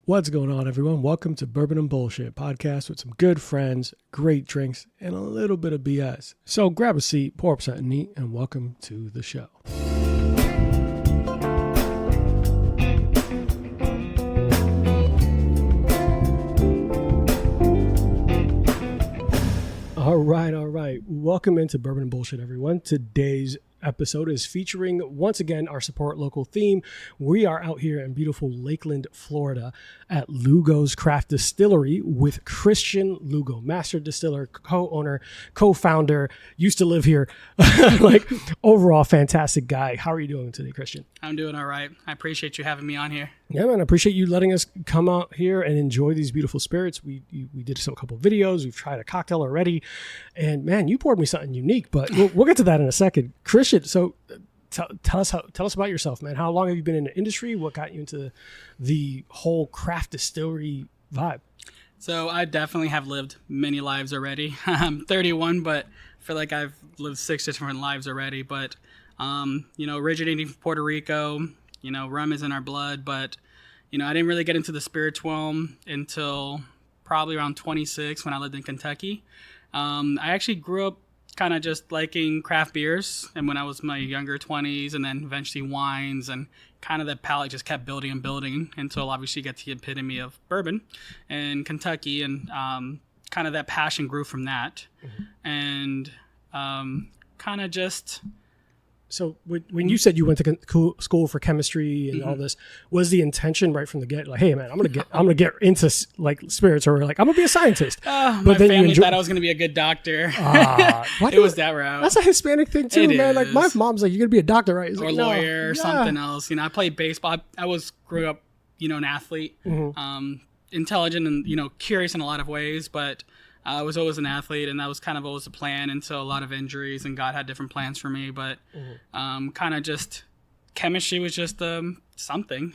What's going on, everyone? Welcome to Bourbon and Bullshit podcast with some good friends, great drinks, and a little bit of BS. So grab a seat, pour up something neat, and welcome to the show. All right. Welcome into Bourbon and Bullshit, everyone. Today's episode is featuring, once again, our support local theme. We are out here in beautiful Lakeland, Florida at Lugo's Craft Distillery with Christian Lugo, master distiller, co-owner, co-founder, used to live here, like overall fantastic guy. How are you doing today, Christian? I'm doing all right. I appreciate you having me on here. Yeah, man, I appreciate you letting us come out here and enjoy these beautiful spirits. We did a couple of videos. We've tried a cocktail already. And man, you poured me something unique, but we'll get to that in a second. Christian, so tell us about yourself, man. How long have you been in the industry? What got you into the whole craft distillery vibe? So I definitely have lived many lives already. I'm 31, but I feel like I've lived 6 different lives already. But, originating from Puerto Rico, rum is in our blood, but, I didn't really get into the spirits realm until probably around 26 when I lived in Kentucky. I actually grew up kind of just liking craft beers, and when I was in my younger 20s, and then eventually wines, and kind of that palate just kept building and building until obviously you get to the epitome of bourbon in Kentucky, and kind of that passion grew from that. And kind of just... So when you said you went to school for chemistry and all this, was the intention right from the get, like, hey man, I'm gonna get into like spirits, or like I'm gonna be a scientist? But my family thought I was gonna be a good doctor. It was that route. That's a Hispanic thing too, man. Like my mom's like, you're gonna be a doctor, right? Or lawyer or something else. I played baseball. I grew up, an athlete, intelligent and curious in a lot of ways, but. I was always an athlete, and that was kind of always the plan until a lot of injuries, and God had different plans for me. But kind of just chemistry was just something.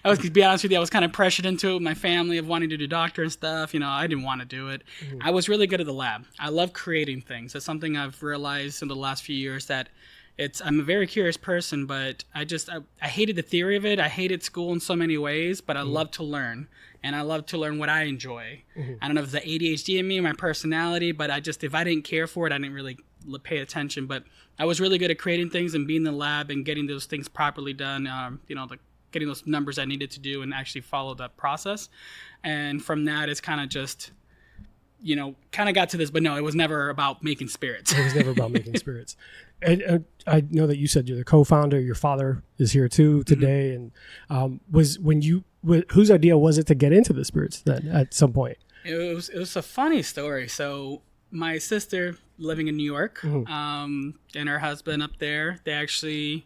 To be honest with you, I was kind of pressured into it with my family of wanting to do doctor and stuff. I didn't want to do it. I was really good at the lab. I love creating things. That's something I've realized in the last few years that I'm a very curious person, but I hated the theory of it. I hated school in so many ways, but I love to learn. And I love to learn what I enjoy. I don't know if it's the ADHD in me or my personality, but if I didn't care for it, I didn't really pay attention. But I was really good at creating things and being in the lab and getting those things properly done, getting those numbers I needed to do and actually follow that process. And from that, it's kind of just, kind of got to this. But no, it was never about making spirits. It was never about making spirits. And I know that you said you're the co-founder. Your father is here too today. And whose idea was it to get into the spirits then at some point? It was a funny story. So my sister living in New York, and her husband up there, they actually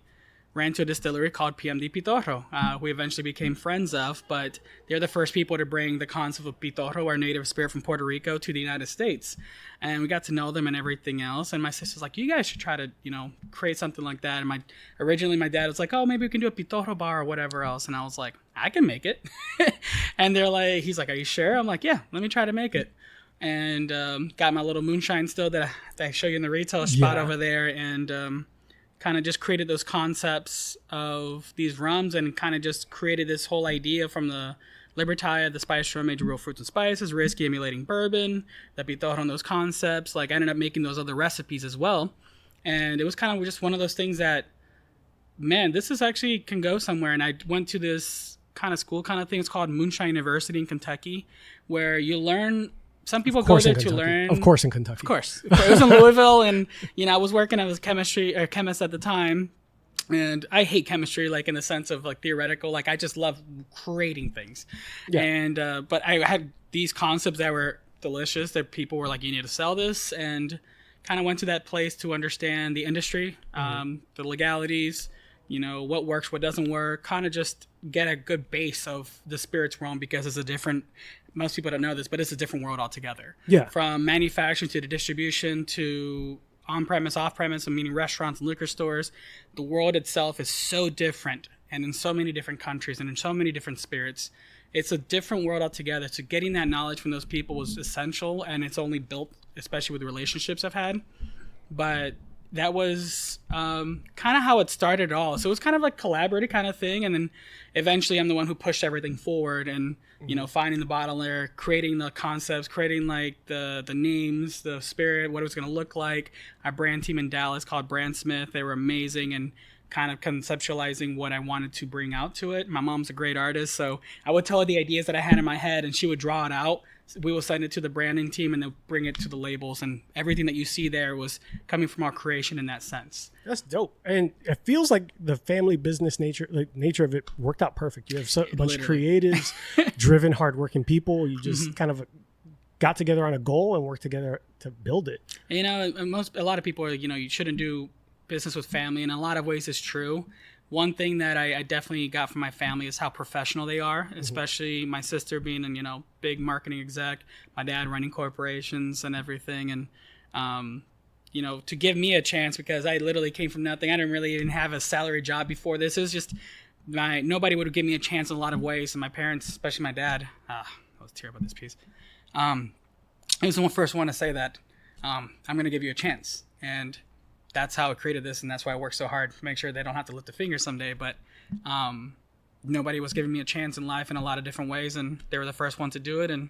ran to a distillery called PMD Pitorro, who we eventually became friends of, but they're the first people to bring the concept of Pitorro, our native spirit from Puerto Rico, to the United States. And we got to know them and everything else. And my sister's like, you guys should try to, create something like that. And originally my dad was like, oh, maybe we can do a Pitorro bar or whatever else. And I was like, I can make it. And he's like, are you sure? I'm like, yeah, let me try to make it. And got my little moonshine still that I show you in the retail spot over there. And kind of just created those concepts of these rums and kind of just created this whole idea from the Libertad, the spice rum made of real fruits and spices, risky emulating bourbon, that we thought on those concepts. Like I ended up making those other recipes as well. And it was kind of just one of those things that, man, this is actually can go somewhere. And I went to this kind of school kind of thing. It's called Moonshine University in Kentucky, where you learn. Some people go there to learn. Of course, in Kentucky. Of course. It was in Louisville, and, I was working as a chemist at the time. And I hate chemistry, like in the sense of like theoretical, like I just love creating things. Yeah. And, but I had these concepts that were delicious that people were like, you need to sell this, and kind of went to that place to understand the industry, the legalities, what works, what doesn't work, kind of just get a good base of the spirits realm, because it's most people don't know this, but it's a different world altogether. Yeah. From manufacturing to the distribution to on-premise, off-premise, meaning restaurants and liquor stores, the world itself is so different, and in so many different countries and in so many different spirits. It's a different world altogether. So getting that knowledge from those people was essential, and it's only built, especially with the relationships I've had. But that was kind of how it started all. So it was kind of like collaborative kind of thing. And then eventually I'm the one who pushed everything forward and, you know, finding the bottler, creating the concepts, creating like the names, the spirit, what it was going to look like. Our brand team in Dallas called Brand Smith. They were amazing and kind of conceptualizing what I wanted to bring out to it. My mom's a great artist, so I would tell her the ideas that I had in my head and she would draw it out. We will send it to the branding team and they'll bring it to the labels, and everything that you see there was coming from our creation in that sense. That's dope. And it feels like the family business nature of it worked out perfect. You have a bunch of creatives, driven, hardworking people. You just kind of got together on a goal and worked together to build it. And, you know, a lot of people are, you know, you shouldn't do business with family. In a lot of ways it's true. One thing that I definitely got from my family is how professional they are, especially my sister being a, you know, big marketing exec, my dad running corporations and everything. And, you know, to give me a chance, because I literally came from nothing. I didn't really even have a salary job before this. It was just nobody would have given me a chance in a lot of ways. And my parents, especially my dad, I was tear about this piece. He was the first one to say that I'm going to give you a chance. And that's how I created this, and that's why I work so hard to make sure they don't have to lift a finger someday. But nobody was giving me a chance in life in a lot of different ways, and they were the first one to do it, and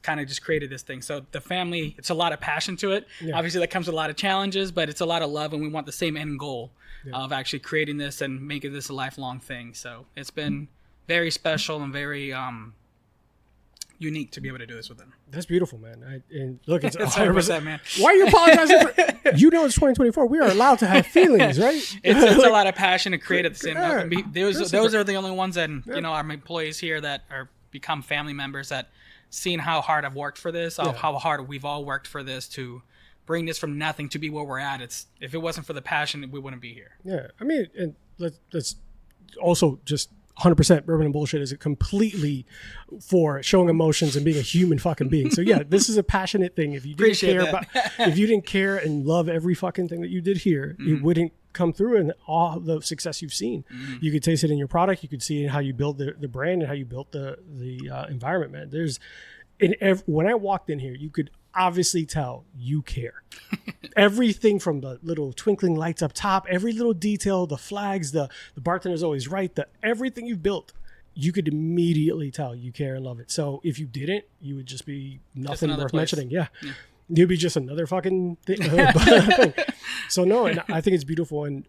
kind of just created this thing. So the family, it's a lot of passion to it. Yeah. Obviously, that comes with a lot of challenges, but it's a lot of love, and we want the same end goal of actually creating this and making this a lifelong thing. So it's been very special and very unique to be able to do this with them. That's beautiful, man. And look, it's 100%, man. Why are you apologizing for? You know, it's 2024. We are allowed to have feelings, right? It's a lot of passion to create at the same time. Those are the only ones that, you know, our employees here that are become family members that seen how hard I've worked for this, how hard we've all worked for this to bring this from nothing to be where we're at. If it wasn't for the passion, we wouldn't be here. Yeah. I mean, and let's also just 100% Bourbon and Bullshit is completely for showing emotions and being a human fucking being. So yeah, this is a passionate thing. If you didn't if you didn't care and love every fucking thing that you did here, it wouldn't come through in all the success you've seen. You could taste it in your product. You could see it in how you build the brand and how you built the environment, man. There's when I walked in here, you could obviously tell you care. Everything from the little twinkling lights up top, every little detail, the flags, the bartender's always right, everything you've built, you could immediately tell you care and love it. So if you didn't, you would just be nothing worth mentioning. Yeah. You'd be just another fucking thing. So no, and I think it's beautiful. And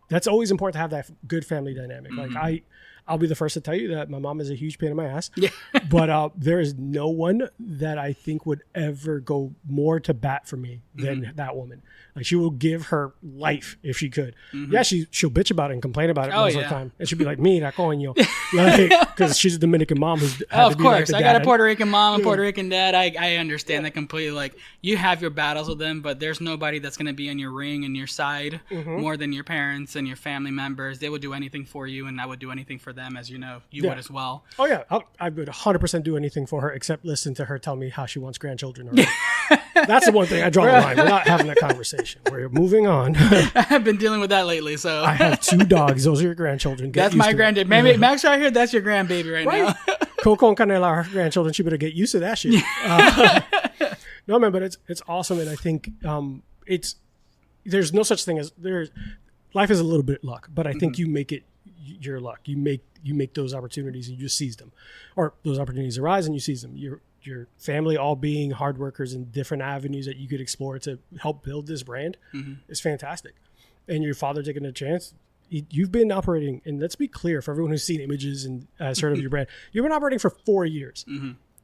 that's always important to have that good family dynamic. Like I'll be the first to tell you that my mom is a huge pain in my ass. Yeah. But there is no one that I think would ever go more to bat for me than that woman. Like she will give her life if she could. Yeah, she'll bitch about it and complain about it most of the time. And she'll be like, mira, coño. Because she's a Dominican mom who's had to be like the dad. I got a Puerto Rican mom and Puerto Rican dad. I understand that completely. Like you have your battles with them, but there's nobody that's going to be on your ring and your side more than your parents and your family members. They would do anything for you, and I would do anything for them, as you know, you would as well. Oh yeah, I would 100% do anything for her except listen to her tell me how she wants grandchildren. Already. That's the one thing I draw the line. We're not having a conversation. We're moving on. I've been dealing with that lately. So I have 2 dogs. Those are your grandchildren. That's my granddad. Maybe Max right here. That's your grandbaby right now. Coco and Canela are her grandchildren. She better get used to that shit. No man, but it's awesome, and I think there's no such thing as life is a little bit luck, but I think you make it your luck. You make those opportunities and you just seize them, or those opportunities arise and you seize them. Your family all being hard workers in different avenues that you could explore to help build this brand is fantastic. And your father taking a chance. You've been operating, and let's be clear for everyone who's seen images and has heard of your brand, you've been operating for 4 years.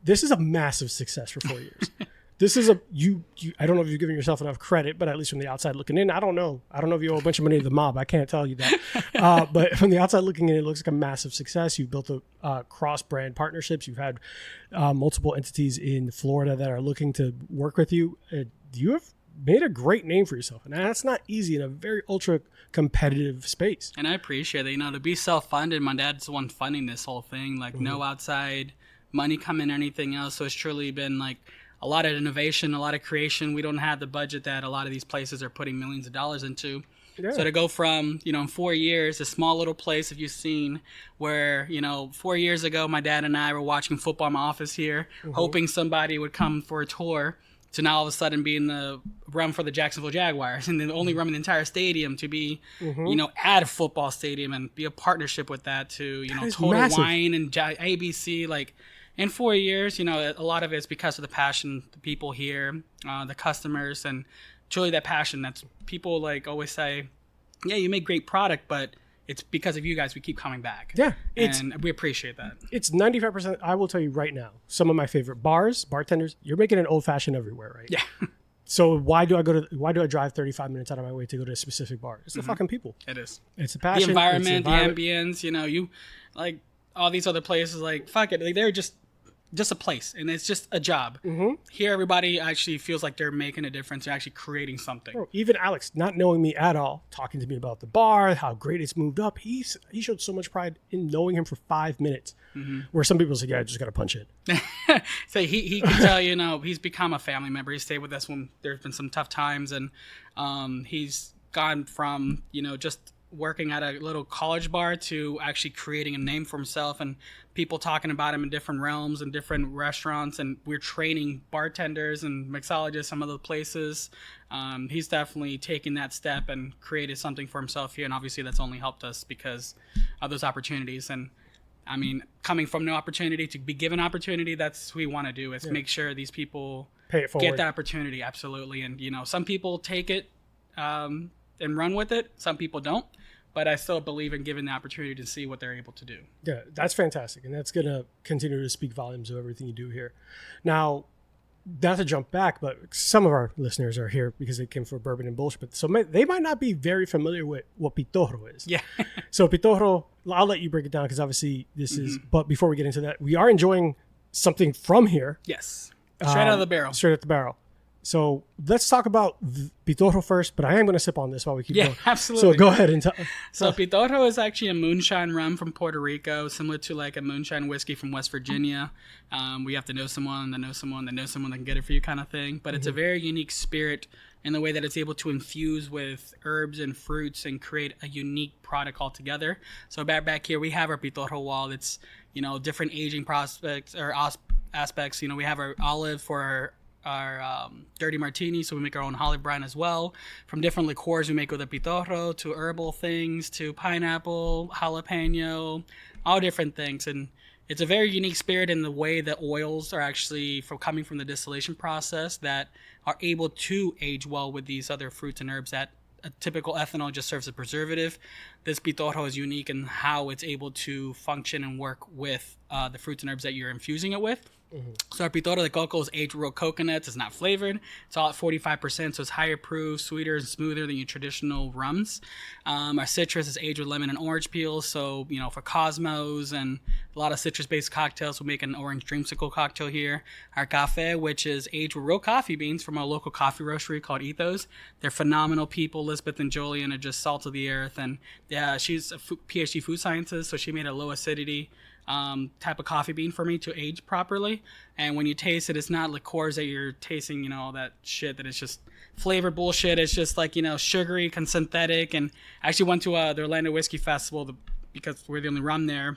This is a massive success for 4 years. This is I don't know if you've given yourself enough credit, but at least from the outside looking in, I don't know if you owe a bunch of money to the mob. I can't tell you that. But from the outside looking in, it looks like a massive success. You've built a cross-brand partnerships. You've had multiple entities in Florida that are looking to work with you. You have made a great name for yourself, and that's not easy in a very ultra competitive space. And I appreciate it. To be self-funded, my dad's the one funding this whole thing. Like no outside money coming or anything else. So it's truly been like a lot of innovation, a lot of creation. We don't have the budget that a lot of these places are putting millions of dollars into. Yeah. So to go from, in 4 years, a small little place, if you've seen, where, 4 years ago, my dad and I were watching football in my office here, hoping somebody would come for a tour, to now all of a sudden being the rum for the Jacksonville Jaguars and the only rum in the entire stadium to be, at a football stadium and be a partnership with that to, Total massive. Wine and ABC. Like in 4 years, a lot of it's because of the passion, the people here, the customers, and truly that passion. That's people like always say, yeah, you make great product, but it's because of you guys we keep coming back. Yeah. And we appreciate that. It's 95%. I will tell you right now, some of my favorite bartenders, you're making an old fashioned everywhere, right? Yeah. So why do I drive 35 minutes out of my way to go to a specific bar? It's the fucking people. It is. It's the passion. The environment, the ambience, you like all these other places, like, fuck it. Like, they're just a place, and it's just a job. Here, everybody actually feels like they're making a difference. They're actually creating something. Bro, even Alex, not knowing me at all, talking to me about the bar, how great it's moved up. He showed so much pride in knowing him for 5 minutes, where some people say, yeah, I just got to punch it. So he can tell, he's become a family member. He stayed with us when there's been some tough times, and he's gone from, just working at a little college bar to actually creating a name for himself and people talking about him in different realms and different restaurants, and we're training bartenders and mixologists some of the places. He's definitely taken that step and created something for himself here, and obviously that's only helped us because of those opportunities. And I mean, coming from no opportunity to be given opportunity, that's what we want to do, is make sure these people Pay it forward. Get that opportunity. Absolutely. And some people take it and run with it, some people don't. But I still believe in giving the opportunity to see what they're able to do. Yeah, that's fantastic. And that's going to continue to speak volumes of everything you do here. Now, not to jump back, but some of our listeners are here because they came for Bourbon and Bullshit. But so they might not be very familiar with what Pitorro is. Yeah. So Pitorro, I'll let you break it down because obviously this is, but before we get into that, we are enjoying something from here. Yes. Straight out of the barrel. Straight out the barrel. So let's talk about Pitorro first, but I am going to sip on this while we keep going. Yeah, absolutely. So go ahead and tell. So Pitorro is actually a moonshine rum from Puerto Rico, similar to like a moonshine whiskey from West Virginia. We have to know someone that knows someone that knows someone that can get it for you kind of thing. But it's a very unique spirit in the way that it's able to infuse with herbs and fruits and create a unique product altogether. So back here, we have our Pitorro wall. It's, different aging prospects or aspects. We have our olive for our dirty martini, so we make our own olive brine as well. From different liqueurs we make with a Pitorro, to herbal things, to pineapple, jalapeno, all different things. And it's a very unique spirit in the way that oils are actually coming from the distillation process that are able to age well with these other fruits and herbs that a typical ethanol just serves as a preservative. This Pitorro is unique in how it's able to function and work with the fruits and herbs that you're infusing it with. So our Pitorro de Coco is aged with real coconuts. It's not flavored. It's all at 45%, so it's higher proof, sweeter, and smoother than your traditional rums. Our citrus is aged with lemon and orange peels, so, for Cosmos and a lot of citrus-based cocktails, we'll make an orange dreamsicle cocktail here. Our café, which is aged with real coffee beans from a local coffee roastery called Ethos. They're phenomenal people. Elizabeth and Julian are just salt of the earth, and she's a PhD food scientist, so she made a low acidity type of coffee bean for me to age properly. And when you taste it, it's not liqueurs that you're tasting, all that shit that it's just flavor bullshit. It's just like, sugary, synthetic. And I actually went to the Orlando Whiskey Festival because we're the only rum there,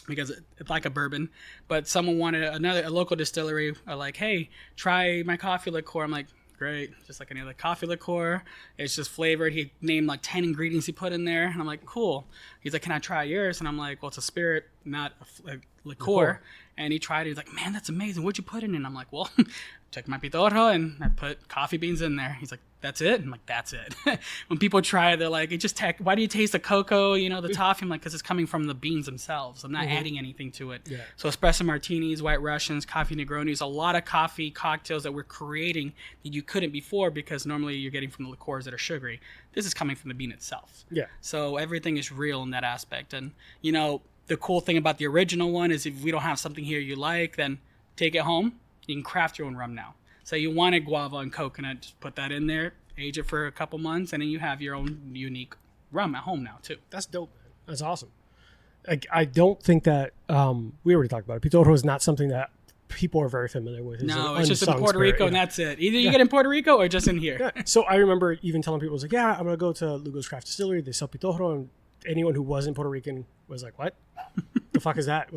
because it's like a bourbon. But someone wanted a local distillery like, hey, try my coffee liqueur. I'm like, great, just like any other coffee liqueur. It's just flavored. He named like 10 ingredients he put in there, and I'm like, cool. He's like, can I try yours? And I'm like, well, it's a spirit, not a liqueur. And he tried it. He's like, man, that's amazing. What'd you put in it? And I'm like, well, took my Pitorro and I put coffee beans in there. He's like, that's it? I'm like, that's it. When people try it, they're like, why do you taste the cocoa, the toffee? I'm like, because it's coming from the beans themselves. I'm not adding anything to it. Yeah. So espresso martinis, white Russians, coffee Negronis, a lot of coffee cocktails that we're creating that you couldn't before, because normally you're getting from the liqueurs that are sugary. This is coming from the bean itself. Yeah. So everything is real in that aspect. And, the cool thing about the original one is if we don't have something here you like, then take it home. You can craft your own rum now. So you wanted guava and coconut, just put that in there, age it for a couple months, and then you have your own unique rum at home now too. That's dope, man. That's awesome. I don't think that we already talked about it. Pitorro is not something that people are very familiar with. It's just in Puerto Rico, and that's it. Either you get in Puerto Rico or just in here. Yeah. So I remember even telling people, I was like, yeah, I'm going to go to Lugo's Craft Distillery. They sell Pitorro, and anyone who wasn't Puerto Rican was like, what? the fuck is that?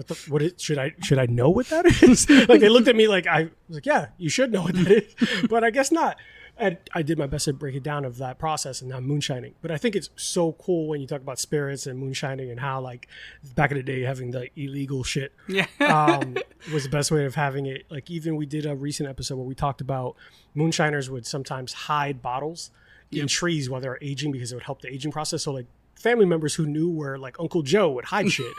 Should I know what that is? Like they looked at me like I was like, yeah, you should know what that is, but I guess not. And I did my best to break it down of that process and now moonshining. But I think it's so cool when you talk about spirits and moonshining and how like back in the day having the illegal shit was the best way of having it. Like even we did a recent episode where we talked about moonshiners would sometimes hide bottles in trees while they're aging because it would help the aging process. So like family members who knew where like Uncle Joe would hide shit.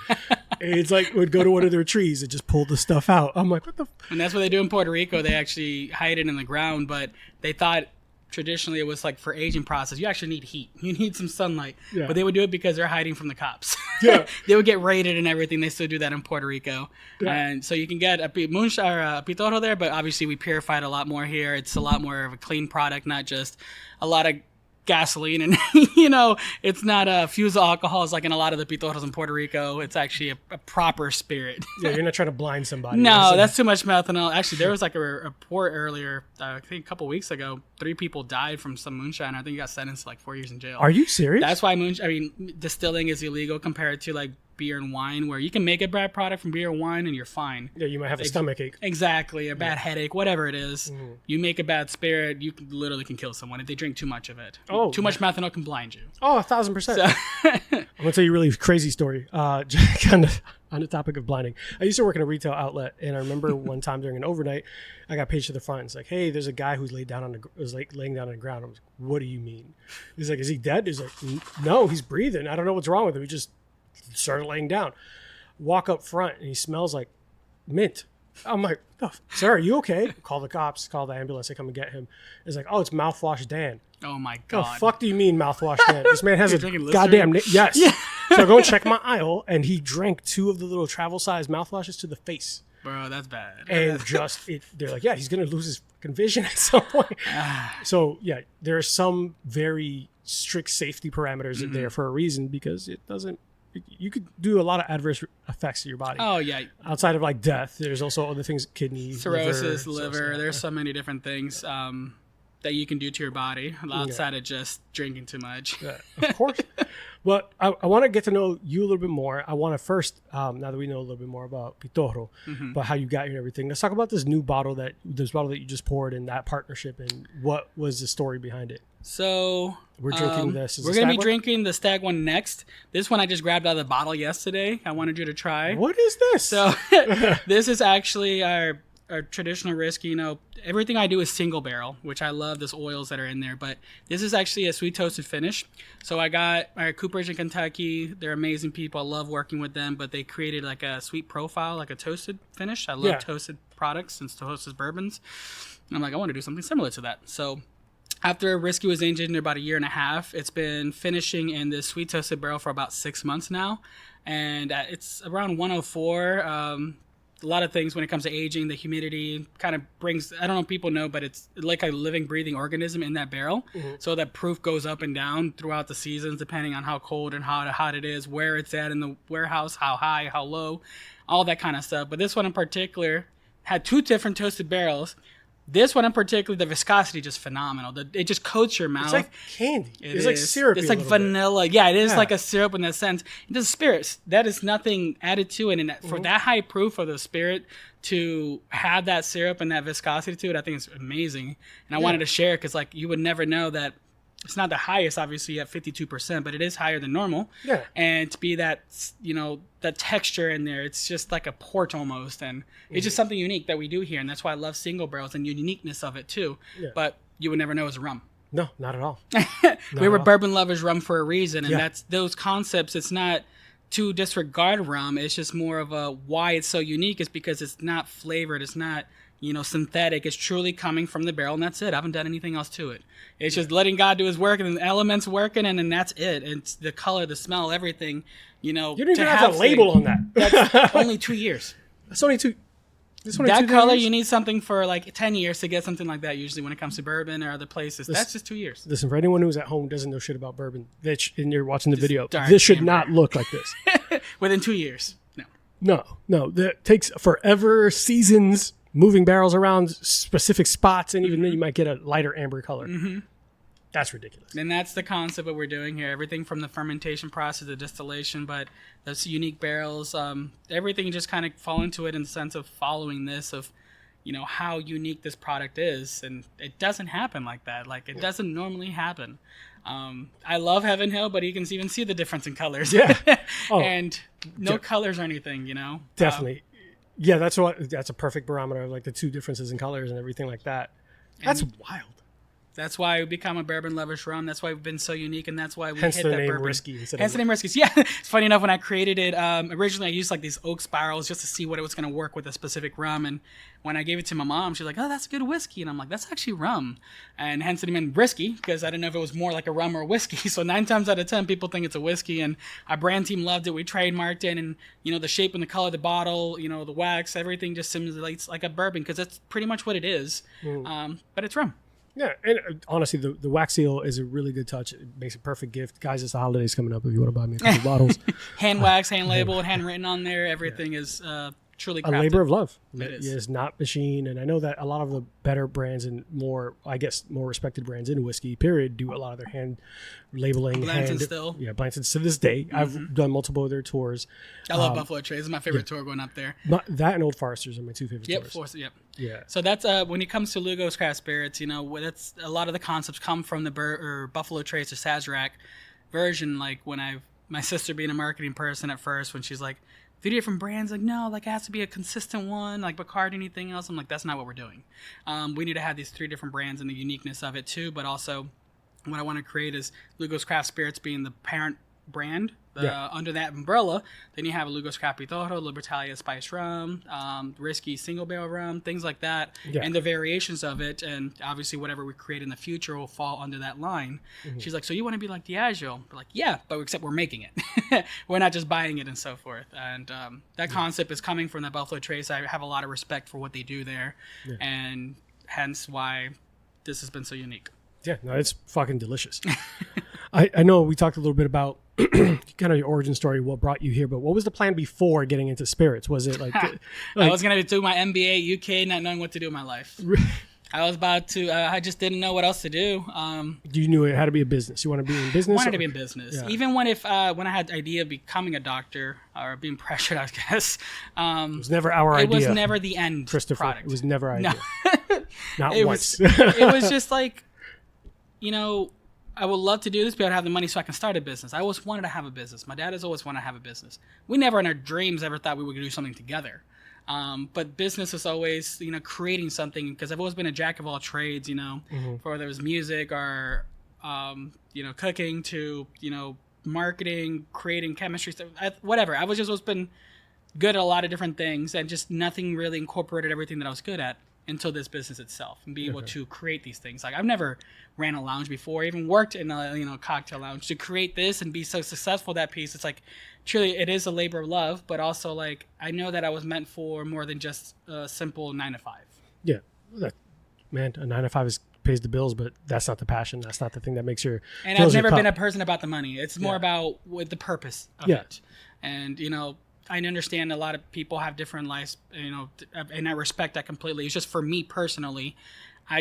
It's like would go to one of their trees and just pull the stuff out. I'm like, what the? And that's what they do in Puerto Rico. They actually hide it in the ground, but they thought traditionally it was like for aging process. You actually need heat. You need some sunlight. Yeah. But they would do it because they're hiding from the cops. Yeah. They would get raided and everything. They still do that in Puerto Rico. Yeah. And so you can get a pitorro there, but obviously we purified a lot more here. It's a lot more of a clean product, not just a lot of gasoline and it's not fusel alcohols like in a lot of the pitorros in Puerto Rico. It's actually a proper spirit. Yeah, you're not trying to blind somebody. No, that's too much methanol. Actually, there was like a report earlier, I think a couple weeks ago, 3 people died from some moonshine. I think he got sentenced to like 4 years in jail. Are you serious? That's why distilling is illegal compared to like beer and wine, where you can make a bad product from beer and wine and you're fine. Yeah, you might have a stomach ache. Exactly, a bad headache, whatever it is. Mm-hmm. You make a bad spirit, you literally can kill someone if they drink too much of it. Oh, too much methanol can blind you. Oh, 1,000%. So I'm gonna tell you a really crazy story. Kind of on the topic of blinding. I used to work in a retail outlet, and I remember one time during an overnight, I got paged to the front. It's like, hey, there's a guy who's laying down on the ground. I was like, what do you mean? He's like, is he dead? He's like, no, he's breathing. I don't know what's wrong with him. He just started laying down. Walk up front and he smells like mint. I'm like, oh, sir, are you okay? Call the cops, call the ambulance, they come and get him. It's like, oh, it's Mouthwash Dan. Oh my God. The fuck do you mean Mouthwash Dan? This man has a goddamn name. Yes. Yeah. So I go and check my aisle and he drank 2 of the little travel size mouthwashes to the face. Bro, that's bad. And they're like, yeah, he's going to lose his fucking vision at some point. So yeah, there are some very strict safety parameters there for a reason, because it doesn't, you could do a lot of adverse effects to your body. Oh yeah. Outside of like death, there's also other things, kidney, cirrhosis, liver. There's so many different things that you can do to your body outside of just drinking too much. Yeah, of course. But I want to get to know you a little bit more. I want to first, now that we know a little bit more about Pitorro, but how you got here and everything, let's talk about this bottle that you just poured, and that partnership, and what was the story behind it. So we're drinking this. We're going to be drinking the Stag one next. This one I just grabbed out of the bottle yesterday. I wanted you to try. What is this? So this is actually our traditional whiskey. Everything I do is single barrel, which I love. There's oils that are in there, but this is actually a sweet toasted finish. So I got our Coopers in Kentucky. They're amazing people. I love working with them, but they created like a sweet profile, like a toasted finish. I love toasted products and toasted bourbons. And I'm like, I want to do something similar to that. So after whiskey was aged in about 1.5 years, it's been finishing in this sweet toasted barrel for about 6 months now. And it's around 104. A lot of things when it comes to aging, the humidity kind of brings, I don't know if people know, but it's like a living, breathing organism in that barrel. So that proof goes up and down throughout the seasons, depending on how cold and how hot it is, where it's at in the warehouse, how high, how low, all that kind of stuff. But this one in particular had 2 different toasted barrels. This one in particular, the viscosity just phenomenal. It just coats your mouth. It's like candy. It's like syrup. It's like vanilla. Bit. Yeah, it is like a syrup in that sense. It does spirits. That is nothing added to it. And for that high proof of the spirit to have that syrup and that viscosity to it, I think it's amazing. And I wanted to share it because like you would never know that. It's not the highest, obviously, at 52%, but it is higher than normal. Yeah. And to be that, that texture in there, it's just like a port almost. And it's just something unique that we do here. And that's why I love single barrels and the uniqueness of it, too. Yeah. But you would never know it's rum. No, not at all. We were bourbon lovers rum for a reason. And that's those concepts. It's not to disregard rum. It's just more of a why it's so unique is because it's not flavored. It's not synthetic. It's truly coming from the barrel, and that's it. I haven't done anything else to it. It's just letting God do his work, and the elements working, and then that's it. It's the color, the smell, everything. You don't even have a label on that. That's only 2 years. That's only 2. That color, you need something for like 10 years to get something like that. Usually, when it comes to bourbon or other places, that's just 2 years. Listen, for anyone who's at home doesn't know shit about bourbon, and you're watching the video, this should not look like this. Within 2 years, no. That takes forever, seasons. Moving barrels around specific spots, and even then you might get a lighter amber color. That's ridiculous. And that's the concept that we're doing here. Everything from the fermentation process, the distillation, but those unique barrels, everything just kind of fall into it in the sense of following this of, how unique this product is. And it doesn't happen like that. Like, it doesn't normally happen. I love Heaven Hill, but you can even see the difference in colors. Yeah. Oh, and no colors or anything, Definitely. Yeah, that's a perfect barometer of like the two differences in colors and everything like that. That's wild. That's why we become a bourbon lovers rum. That's why we've been so unique, and that's why we hence hit the that name bourbon. Risky. Hence the name Risky. Yeah, it's funny enough when I created it. Originally, I used like these oak spirals just to see what it was going to work with a specific rum. And when I gave it to my mom, she's like, "Oh, that's a good whiskey," and I'm like, "That's actually rum," and hence the name Risky because I didn't know if it was more like a rum or a whiskey. So 9 times out of 10, people think it's a whiskey, and our brand team loved it. We trademarked it, and the shape and the color of the bottle, the wax, everything just simulates like a bourbon because that's pretty much what it is. But it's rum. Yeah, and honestly, the wax seal is a really good touch. It makes a perfect gift. Guys, it's the holidays coming up if you want to buy me a couple bottles. Hand wax, hand labeled, handwritten on there. Everything is truly crafted. A labor of love. It is. It's not machine. And I know that a lot of the better brands and more respected brands in whiskey, period, do a lot of their hand labeling. Blanton still. Yeah, Blanton to this day. I've done multiple of their tours. I love Buffalo Trace. It's my favorite tour going up there. That and Old Foresters are my two favorite tours. Yep. Yeah. So that's when it comes to Lugo's Craft Spirits, that's a lot of the concepts come from the Buffalo Trace or Sazerac version. Like when my sister being a marketing person at first, when she's like, 3 different brands, like, no, like it has to be a consistent one, like Bacardi, anything else. I'm like, that's not what we're doing. We need to have these 3 different brands and the uniqueness of it too, but also what I want to create is Lugo's Craft Spirits being the parent brand under that umbrella. Then you have a Lugo's Craft Pitorro, Libertalia Spice Rum, Risky Single Barrel Rum, things like that, and the variations of it. And obviously, whatever we create in the future will fall under that line. She's like, so you want to be like Diageo? We're like, yeah, but except we're making it. We're not just buying it and so forth. And that concept is coming from the Buffalo Trace. I have a lot of respect for what they do there, and hence why this has been so unique. Yeah, no, it's fucking delicious. I know we talked a little bit about kind of your origin story, what brought you here, but what was the plan before getting into spirits? Was it like I was going to do my MBA UK, not knowing what to do in my life. I was about to, I just didn't know what else to do. You knew it had to be a business. You want to be in business? Wanted to be in business. Yeah. Even when I had the idea of becoming a doctor or being pressured, I guess. It was never our idea. It was never the end Christopher, product. It was never our idea. No. Not once. It was just like, I would love to do this, but I don't have the money so I can start a business. I always wanted to have a business. My dad has always wanted to have a business. We never in our dreams ever thought we would do something together. But business is always, creating something, because I've always been a jack of all trades, for whether it was music or, cooking to, marketing, creating chemistry, stuff, whatever. I was just always been good at a lot of different things, and just nothing really incorporated everything that I was good at until this business itself, and be able to create these things. Like, I've never ran a lounge before, even worked in a cocktail lounge. To create this and be so successful, that piece, it's like, truly, it is a labor of love, but also like, I know that I was meant for more than just a simple 9 to 5. Yeah, man, a 9 to 5 pays the bills, but that's not the passion. That's not the thing that makes your. And I've never been a person about the money. It's more about with the purpose of it. And I understand a lot of people have different lives, and I respect that completely. It's just for me personally, I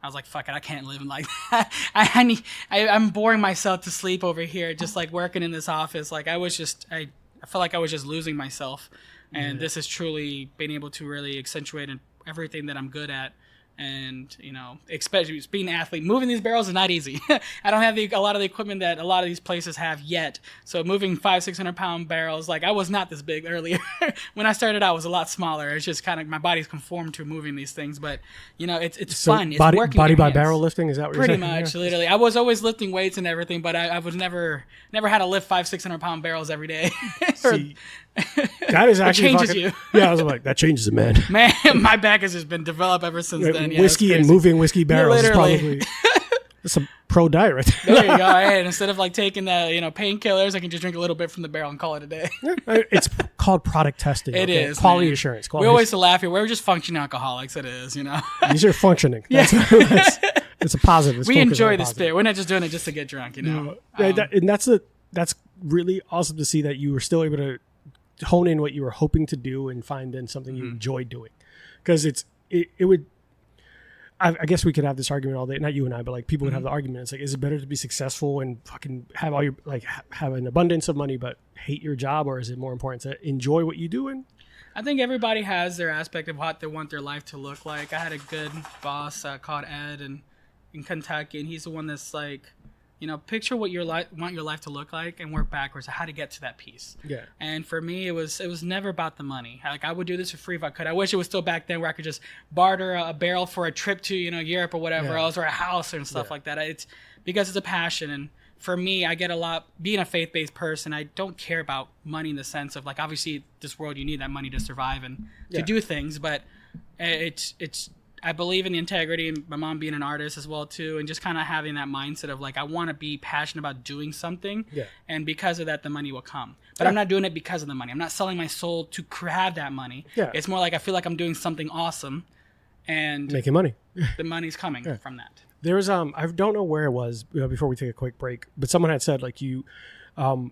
was like, fuck it, I can't live like that. I'm boring myself to sleep over here, just like working in this office. Like I felt like I was just losing myself. And this has truly been able to really accentuate everything that I'm good at. And, especially being an athlete, moving these barrels is not easy. I don't have a lot of the equipment that a lot of these places have yet. So moving 500-600 pound barrels, like I was not this big earlier. When I started out, I was a lot smaller. It's just kind of my body's conformed to moving these things. But, it's so fun. It's working. Body by barrel lifting, is that what you're saying? Pretty much, literally. I was always lifting weights and everything, but I was never had to lift 500-600 pound barrels every day. See, that is actually it changes you. Yeah, I was like, that changes a man. Man, my back has just been developed ever since then. Whiskey and moving whiskey barrels is probably that's a pro diet right there. There you go. Right? Instead of like taking the painkillers, I can just drink a little bit from the barrel and call it a day. It's called product testing. It is quality man. assurance. We always laugh here. We're just functioning alcoholics. It is, These are functioning. It's a positive. We enjoy the spirit. We're not just doing it just to get drunk. And that's really awesome to see that you were still able to hone in what you were hoping to do and find then something you enjoy doing, because it would. I guess we could have this argument all day. Not you and I, but like people would have the argument. It's like, is it better to be successful and fucking have all your like have an abundance of money, but hate your job, or is it more important to enjoy what you do? And I think everybody has their aspect of what they want their life to look like. I had a good boss called Ed in Kentucky, and he's the one that's like, you know, picture what you want your life to look like and work backwards to how to get to that piece. Yeah. And for me, it was never about the money. Like, I would do this for free if I could. I wish it was still back then where I could just barter a barrel for a trip to, you know, Europe or whatever else, or a house and stuff like that. It's because it's a passion. And for me, I get a lot, being a faith-based person, I don't care about money in the sense of like, obviously this world, you need that money to survive and to do things, but it's I believe in the integrity, and my mom being an artist as well too, and just kind of having that mindset of like, I want to be passionate about doing something, and because of that, the money will come. But I'm not doing it because of the money. I'm not selling my soul to have that money. It's more like I feel like I'm doing something awesome, and making money. The money's coming from that. There was I don't know where it was before we take a quick break, but someone had said like you,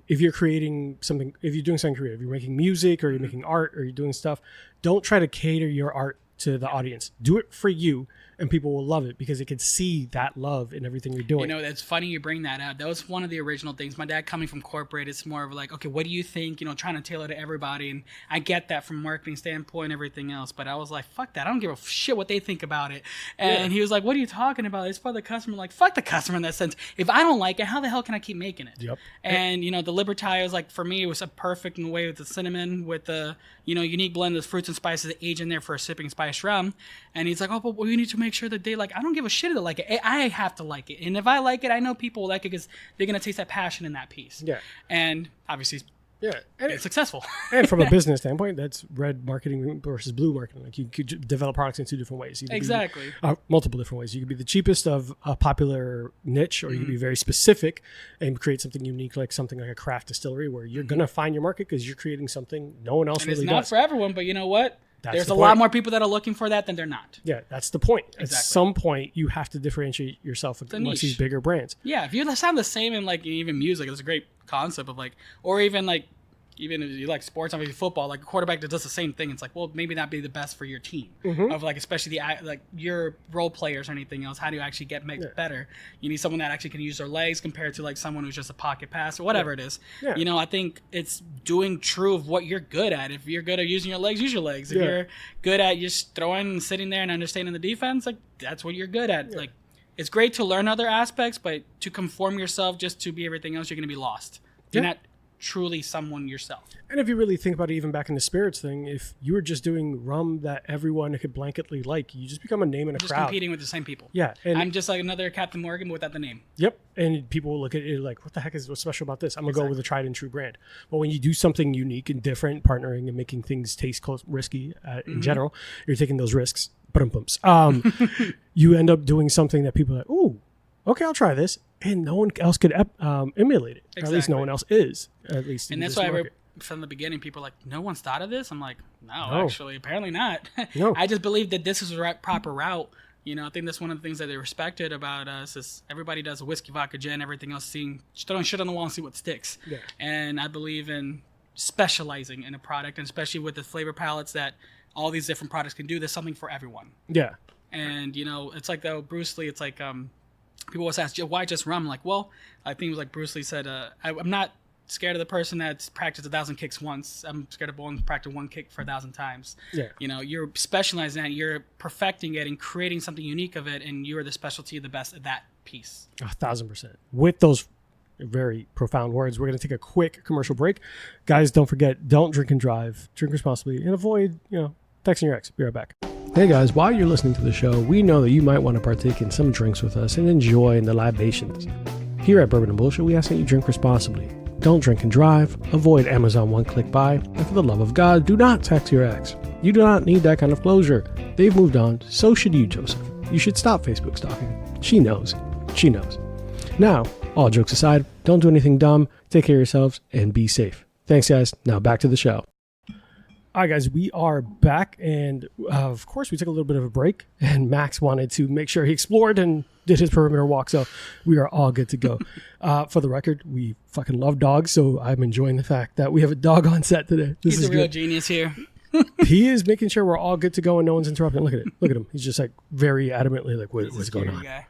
if you're creating something, if you're doing something creative, you're making music or you're making art or you're doing stuff, don't try to cater your art to the audience. Do it for you, and people will love it because they can see that love in everything you're doing. You know, it's funny you bring that up. That was one of the original things. My dad coming from corporate, it's more of like, okay, what do you think? You know, trying to tailor to everybody. And I get that from marketing standpoint and everything else. But I was like, fuck that. I don't give a shit what they think about it. And he was like, what are you talking about? It's for the customer. Like, fuck the customer in that sense. If I don't like it, how the hell can I keep making it? And, you know, the Libertalia was like, for me, it was a perfect in the way with the cinnamon, with the, you know, unique blend of fruits and spices that age in there for a sipping spice rum. And he's like, oh, but we need to make sure that they like, I don't give a shit if they like it. I have to like it. And if I like it, I know people will like it because they're going to taste that passion in that piece. And obviously, and it's successful. And from a business standpoint, that's red marketing versus blue marketing. Like, you could develop products in two different ways. Exactly. Multiple different ways. You could be the cheapest of a popular niche, or you could be very specific and create something unique, like something like a craft distillery, where you're going to find your market because you're creating something no one else really does. It's not for everyone, but you know what? There's a lot more people that are looking for that than they're not. Yeah, that's the point. Exactly. At some point, you have to differentiate yourself amongst these bigger brands. Yeah, if you sound the same in like even music, it's a great concept of like, or even like, even if you like sports, obviously football, like a quarterback that does the same thing. It's like, well, maybe not be the best for your team. Of like, especially like your role players or anything else. How do you actually make better? You need someone that actually can use their legs compared to like someone who's just a pocket pass or whatever it is. You know, I think it's doing true of what you're good at. If you're good at using your legs, use your legs. If you're good at just throwing and sitting there and understanding the defense, like that's what you're good at. Like, it's great to learn other aspects, but to conform yourself just to be everything else, you're going to be lost. You're not truly someone yourself. And if you really think about it, even back in the spirits thing, if you were just doing rum that everyone could blanketly like, you just become a name in a crowd. Just competing with the same people. Yeah. And I'm just like another Captain Morgan, but without the name. Yep. And people will look at it like, what the heck is what's special about this? I'm going to go with a tried and true brand. But when you do something unique and different, partnering and making things taste risky in general, you're taking those risks. You end up doing something that people are like, ooh, okay, I'll try this. And no one else could emulate it. Or at least no one else is. At least and that's why from the beginning, people are like, no one's thought of this? I'm like, no. Actually, apparently not. No. I just believe that this is the proper route. You know, I think that's one of the things that they respected about us is everybody does a whiskey, vodka, gin, everything else, throwing shit on the wall and see what sticks. And I believe in specializing in a product, and especially with the flavor palettes that all these different products can do. There's something for everyone. Yeah. And, you know, it's like, though, Bruce Lee, it's like, people always ask, why just rum? I'm like, well, I think it was like Bruce Lee said, I'm not scared of the person that's practiced 1,000 kicks once. I'm scared of one practice one kick for 1,000 times. Yeah. You know, you're specializing that, you're perfecting it and creating something unique of it, and you're the specialty, the best at that piece. 1,000%. With those very profound words, we're going to take a quick commercial break. Guys, don't forget, don't drink and drive. Drink responsibly and avoid, texting your ex. Be right back. Hey guys, while you're listening to the show, we know that you might want to partake in some drinks with us and enjoy in the libations. Here at Bourbon and Bullshit, we ask that you drink responsibly. Don't drink and drive, avoid Amazon one-click buy, and for the love of God, do not text your ex. You do not need that kind of closure. They've moved on, so should you, Joseph. You should stop Facebook stalking. She knows. She knows. Now, all jokes aside, don't do anything dumb, take care of yourselves, and be safe. Thanks guys, now back to the show. All right, guys, we are back, and of course, we took a little bit of a break, and Max wanted to make sure he explored and did his perimeter walk, so we are all good to go. For the record, we fucking love dogs, so I'm enjoying the fact that we have a dog on set today. He's a real genius here. He is making sure we're all good to go and no one's interrupting. Look at it. Look at him. He's just like very adamantly like, what's going on? Guy.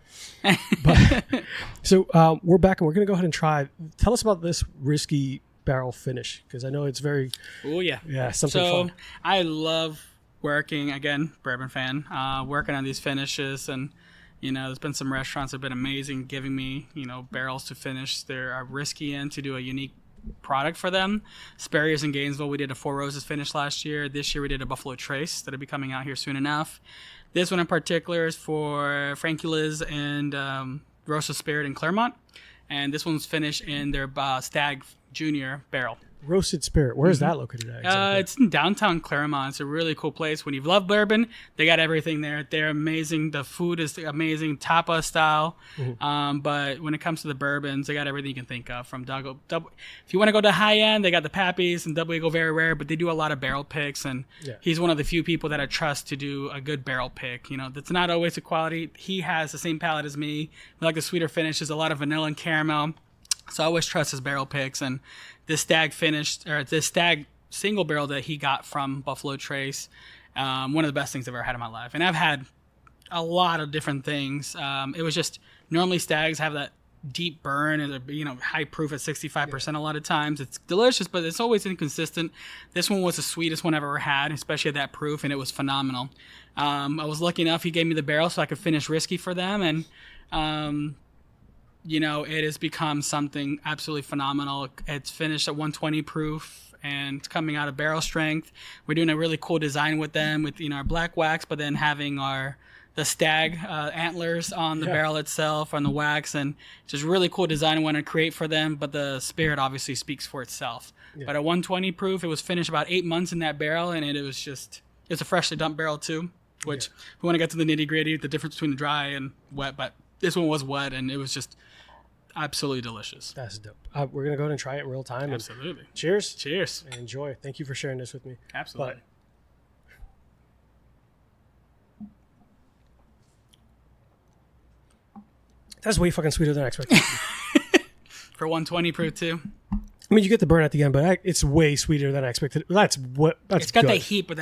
But, so we're back and we're going to go ahead and try. Tell us about this whiskey barrel finish, because I know it's very. Oh yeah. Yeah, something so fun. I love working, again, bourbon fan, working on these finishes, and there's been some restaurants that have been amazing giving me barrels to finish their whiskey in to do a unique product for them. Sperry's in Gainesville, we did a Four Roses finish last year. This year we did a Buffalo Trace that'll be coming out here soon enough. This one in particular is for Frankie Liz and Rosa Spirit in Claremont, and this one's finished in their Stag Junior barrel. Roasted Spirit. Where is that located at? Exactly? It's in downtown Claremont. It's a really cool place. When you love bourbon, they got everything there. They're amazing. The food is amazing, tapa style. But when it comes to the bourbons, they got everything you can think of. From double. If you want to go to high end, they got the Pappies and Double Eagle Very Rare. But they do a lot of barrel picks, and he's one of the few people that I trust to do a good barrel pick. That's not always the quality. He has the same palate as me. We like the sweeter finishes, a lot of vanilla and caramel. So I always trust his barrel picks, and this Stag single barrel that he got from Buffalo Trace, one of the best things I've ever had in my life. And I've had a lot of different things. It was just normally Stags have that deep burn and high proof at 65% a lot of times. It's delicious, but it's always inconsistent. This one was the sweetest one I've ever had, especially at that proof, and it was phenomenal. I was lucky enough he gave me the barrel so I could finish whiskey for them, and it has become something absolutely phenomenal. It's finished at 120 proof and coming out of barrel strength. We're doing a really cool design with them with our black wax, but then having the stag antlers on the barrel itself, on the wax, and just really cool design I want to create for them. But the spirit obviously speaks for itself. But at 120 proof, it was finished about 8 months in that barrel, and it's a freshly dumped barrel too. Which we want to get to the nitty gritty, the difference between dry and wet, but this one was wet, and it was just absolutely delicious. That's dope. We're going to go ahead and try it in real time. Absolutely. Cheers. Cheers. And enjoy. Thank you for sharing this with me. Absolutely. That's way fucking sweeter than I expected. For 120 proof too. I mean, you get the burn at the end, but it's way sweeter than I expected. That's it's got good. that heat, but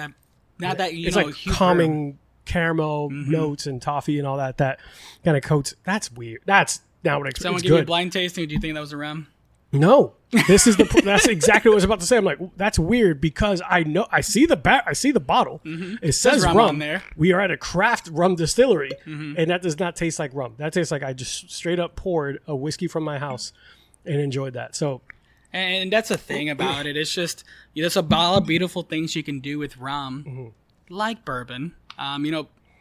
not that it's like calming caramel notes and toffee and all that kind of coats. That's weird. That's not what I expected. Someone give you a blind tasting. Do you think that was a rum? No, that's exactly what I was about to say. I'm like, that's weird because I see the bottle. It says rum on there. We are at a craft rum distillery, and that does not taste like rum. That tastes like I just straight up poured a whiskey from my house and enjoyed that. So, and that's the thing about it. It's just there's a lot of beautiful things you can do with rum, like bourbon.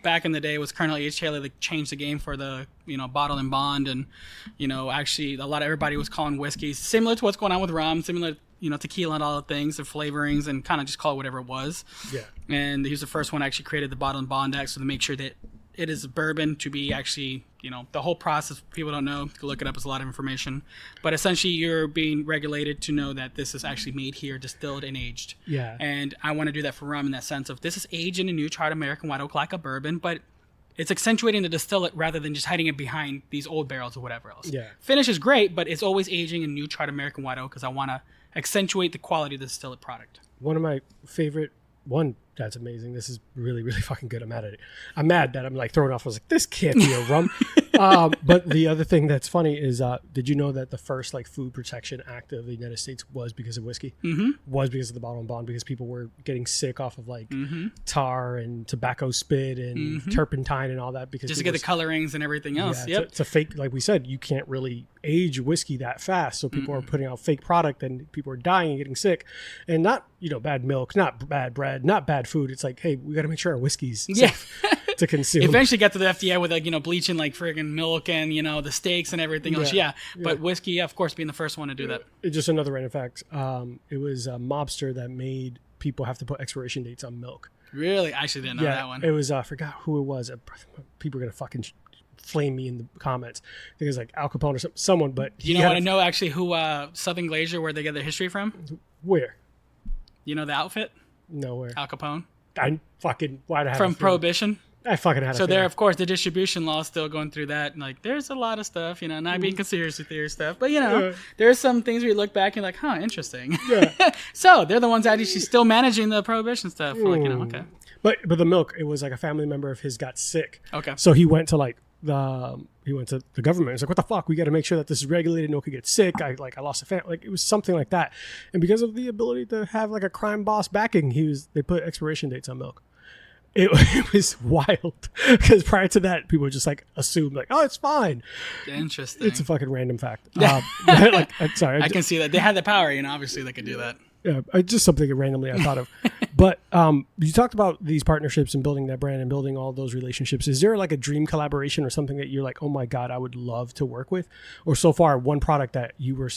Back in the day, it was Colonel H. Taylor that changed the game for the bottle and bond, and actually a lot of everybody was calling whiskeys similar to what's going on with rum, similar tequila and all the things, the flavorings, and kind of just call it whatever it was. Yeah. And he was the first one that actually created the bottle and bond act, so to make sure that it is bourbon to be actually the whole process. People don't know. You can look it up. It's a lot of information, but essentially you're being regulated to know that this is actually made here, distilled and aged. Yeah. And I want to do that for rum in that sense of this is aged in a new charred American white oak like a bourbon, but it's accentuating the distillate rather than just hiding it behind these old barrels or whatever else. Yeah. Finish is great, but it's always aging in new charred American white oak because I want to accentuate the quality of the distillate product. One of my favorite that's amazing. This is really, really fucking good. I'm mad at it. I'm mad that I'm like throwing off. I was like, this can't be a rum. But the other thing that's funny is, did you know that the first like food protection act of the United States was because of whiskey? Was because of the bottle and bond, because people were getting sick off of like tar and tobacco spit and turpentine and all that, because just to get the colorings and everything else. Yeah, it's a fake, like we said, you can't really age whiskey that fast. So people are putting out fake product and people are dying and getting sick, and not, bad milk, not bad bread, not bad food. It's like, hey, we got to make sure our whiskey's safe to consume. Eventually got to the FDA with like, bleaching like friggin' milk and, the steaks and everything else. Yeah. But whiskey, of course, being the first one to do that. Just another random fact. It was a mobster that made people have to put expiration dates on milk. Really? I actually didn't know that one. It was, I forgot who it was. People are going to fucking flame me in the comments. I think it was like Al Capone or someone, but you want to know actually who Southern Glacier, where they get their history from? Where? The outfit? Nowhere. Al Capone. I fucking why'd I have from Prohibition? I fucking had. So there, of course, the distribution law is still going through that. And like, there's a lot of stuff, not being conspiracy theory stuff, but there's some things where you look back and you're like, huh, interesting. Yeah. So they're the ones that actually still managing the prohibition stuff. Like, okay. But the milk, it was like a family member of his got sick. Okay. So he went to the government. He's like, what the fuck? We got to make sure that this is regulated. No one could get sick. I lost a family. Like, it was something like that. And because of the ability to have like a crime boss backing, they put expiration dates on milk. It was wild because prior to that, people just like assumed like, oh, it's fine. Interesting. It's a fucking random fact. Sorry. I can see that they had the power. Obviously they could do that. Yeah, just something randomly I thought of. But you talked about these partnerships and building that brand and building all those relationships. Is there like a dream collaboration or something that you're like, oh my God, I would love to work with? Or so far, one product that you were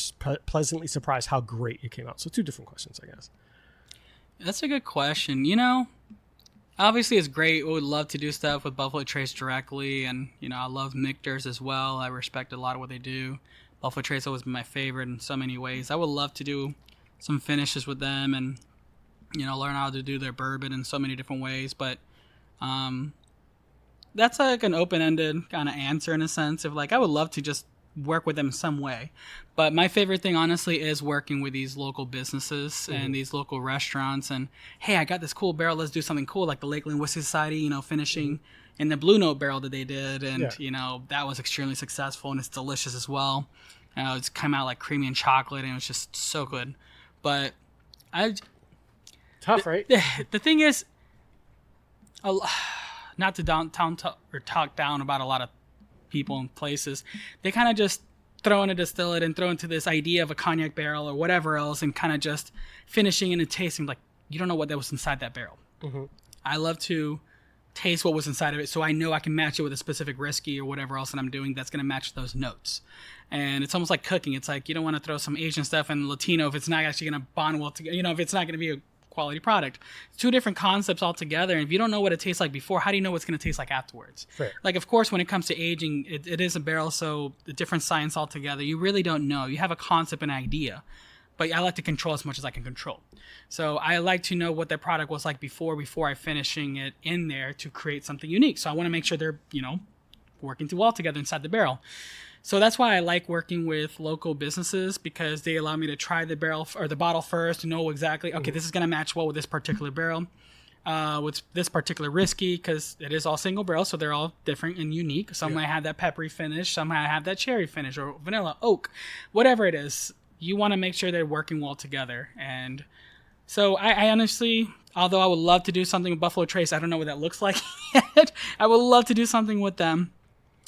pleasantly surprised how great it came out? So two different questions, I guess. That's a good question. Obviously it's great. We would love to do stuff with Buffalo Trace directly. And, I love Michter's as well. I respect a lot of what they do. Buffalo Trace always been my favorite in so many ways. I would love to do some finishes with them and learn how to do their bourbon in so many different ways, but that's like an open-ended kind of answer in a sense of like I would love to just work with them in some way, but my favorite thing honestly is working with these local businesses and these local restaurants and hey, I got this cool barrel, let's do something cool like the Lakeland Whiskey Society finishing in the Blue Note barrel that they did and that was extremely successful and it's delicious as well. It's come out like creamy and chocolate and it was just so good. But tough, right? The thing is, not to talk down about a lot of people and places, they kind of just throw in a distillate and throw into this idea of a cognac barrel or whatever else and kind of just finishing and tasting like you don't know what that was inside that barrel. Mm-hmm. I love to taste what was inside of it so I know I can match it with a specific whiskey or whatever else that I'm doing that's going to match those notes. And it's almost like cooking. It's like you don't want to throw some Asian stuff in Latino if it's not actually going to bond well together, if it's not going to be a quality product. Two different concepts altogether. And if you don't know what it tastes like before, how do you know what it's going to taste like afterwards? Fair. Like, of course, when it comes to aging, it is a barrel, so a different science altogether. You really don't know. You have a concept and idea. But I like to control as much as I can control. So I like to know what that product was like before I finishing it in there to create something unique. So I want to make sure they're, working too well together inside the barrel. So that's why I like working with local businesses because they allow me to try the barrel or the bottle first to know exactly, okay, this is going to match well with this particular barrel, with this particular whiskey because it is all single barrel, so they're all different and unique. Some might have that peppery finish, some might have that cherry finish or vanilla, oak, whatever it is. You want to make sure they're working well together. And so I honestly, although I would love to do something with Buffalo Trace, I don't know what that looks like yet. I would love to do something with them.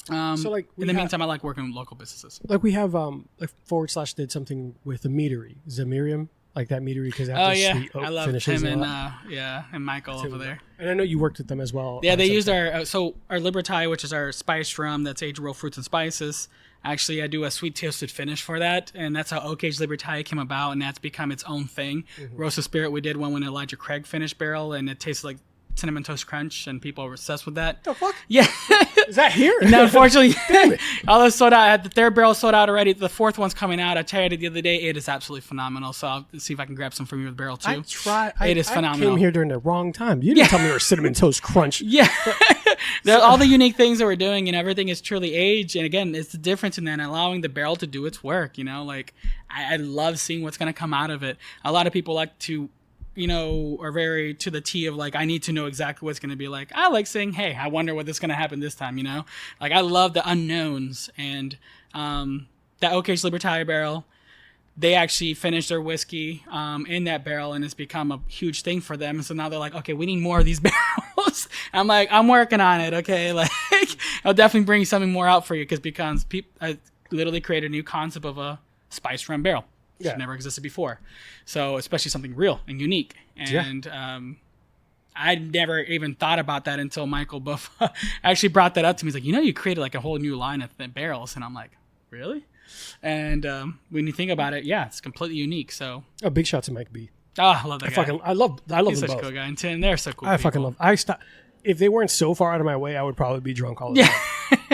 So like in the meantime, I like working with local businesses. Like we have / did something with the meadery, Zamirium, like that meadery because they have the sweet oak I love finishes him and Michael over there. And I know you worked with them as well. Yeah, they used our Libertai, which is our spice rum that's aged real fruits and spices. Actually, I do a sweet toasted finish for that, and that's how Oak Aged Libertai came about, and that's become its own thing. Mm-hmm. Roast of Spirit, we did one when Elijah Craig finished barrel, and it tastes like Cinnamon Toast Crunch, and people are obsessed with that. The fuck? Yeah. Is that here? No, unfortunately, all those sold out. The third barrel sold out already. The fourth one's coming out. I tried it the other day. It is absolutely phenomenal. So I'll see if I can grab some from you with barrel too. It is phenomenal. I came here during the wrong time. You didn't tell me there was Cinnamon Toast Crunch. Yeah. All the unique things that we're doing and everything is truly aged. And again, it's the difference in that allowing the barrel to do its work. Like I love seeing what's going to come out of it. A lot of people like to are very to the T of like, I need to know exactly what's going to be like. I like saying, hey, I wonder what's going to happen this time, Like, I love the unknowns. And that Oak Aged Libertai barrel, they actually finished their whiskey in that barrel, and it's become a huge thing for them. And so now they're like, okay, we need more of these barrels. I'm like, I'm working on it, okay? Like, I'll definitely bring something more out for you because I literally created a new concept of a spice rum barrel. Which never existed before. So especially something real and unique. And I never even thought about that until Michael Buff actually brought that up to me. He's like, you created like a whole new line of barrels. And I'm like, really? And when you think about it, it's completely unique. So a big shout to Mike B. Oh, I love that guy. I love He's them such both. A cool guy. And Tim, they're so cool. I fucking love. If they weren't so far out of my way, I would probably be drunk all the time.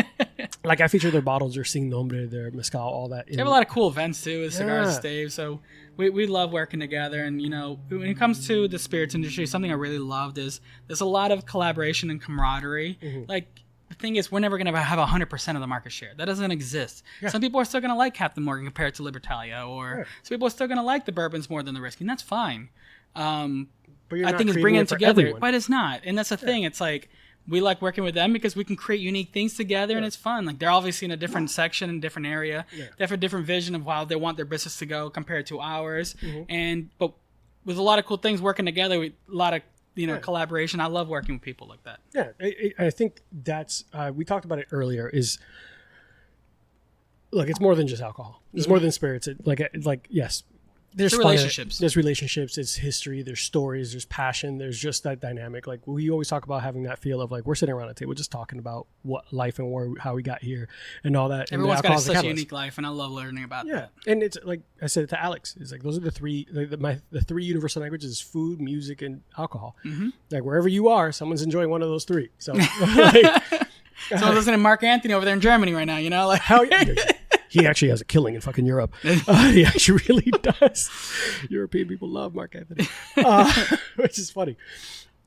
Like I feature their bottles, their Sin Nombre, their mezcal, all that. They have a lot of cool events too, with Cigars Dave. So we love working together. And you know, when it comes to the spirits industry, something I really loved is there's a lot of collaboration and camaraderie. Like the thing is, we're never going to have 100% of the market share. That doesn't exist. Some people are still going to like Captain Morgan compared to Libertalia, or some people are still going to like the bourbons more than the whiskey, and that's fine. But I think it's bringing it together, everyone. But it's not. And that's the thing. It's like, we like working with them because we can create unique things together and it's fun. Like they're obviously in a different section and different area. They have a different vision of how they want their business to go compared to ours. But with a lot of cool things working together, a lot of collaboration. I love working with people like that. Yeah, I think that's we talked about it earlier. Is look, it's more than just alcohol. It's more than spirits. Yes. There's relationships. There's relationships. It's history. There's stories. There's passion. There's just that dynamic. Like we always talk about having that feel of like we're sitting around a table just talking about what life and how we got here and all that. Everyone's got such a unique life, and I love learning about that. And it's like I said to Alex, it's like those are the three. The three universal languages is food, music, and alcohol. Like wherever you are, someone's enjoying one of those three. So, someone's listening to Mark Anthony over there in Germany right now. You know, like how. He actually has a killing in fucking Europe. He actually really does. European people love Mark Anthony, which is funny.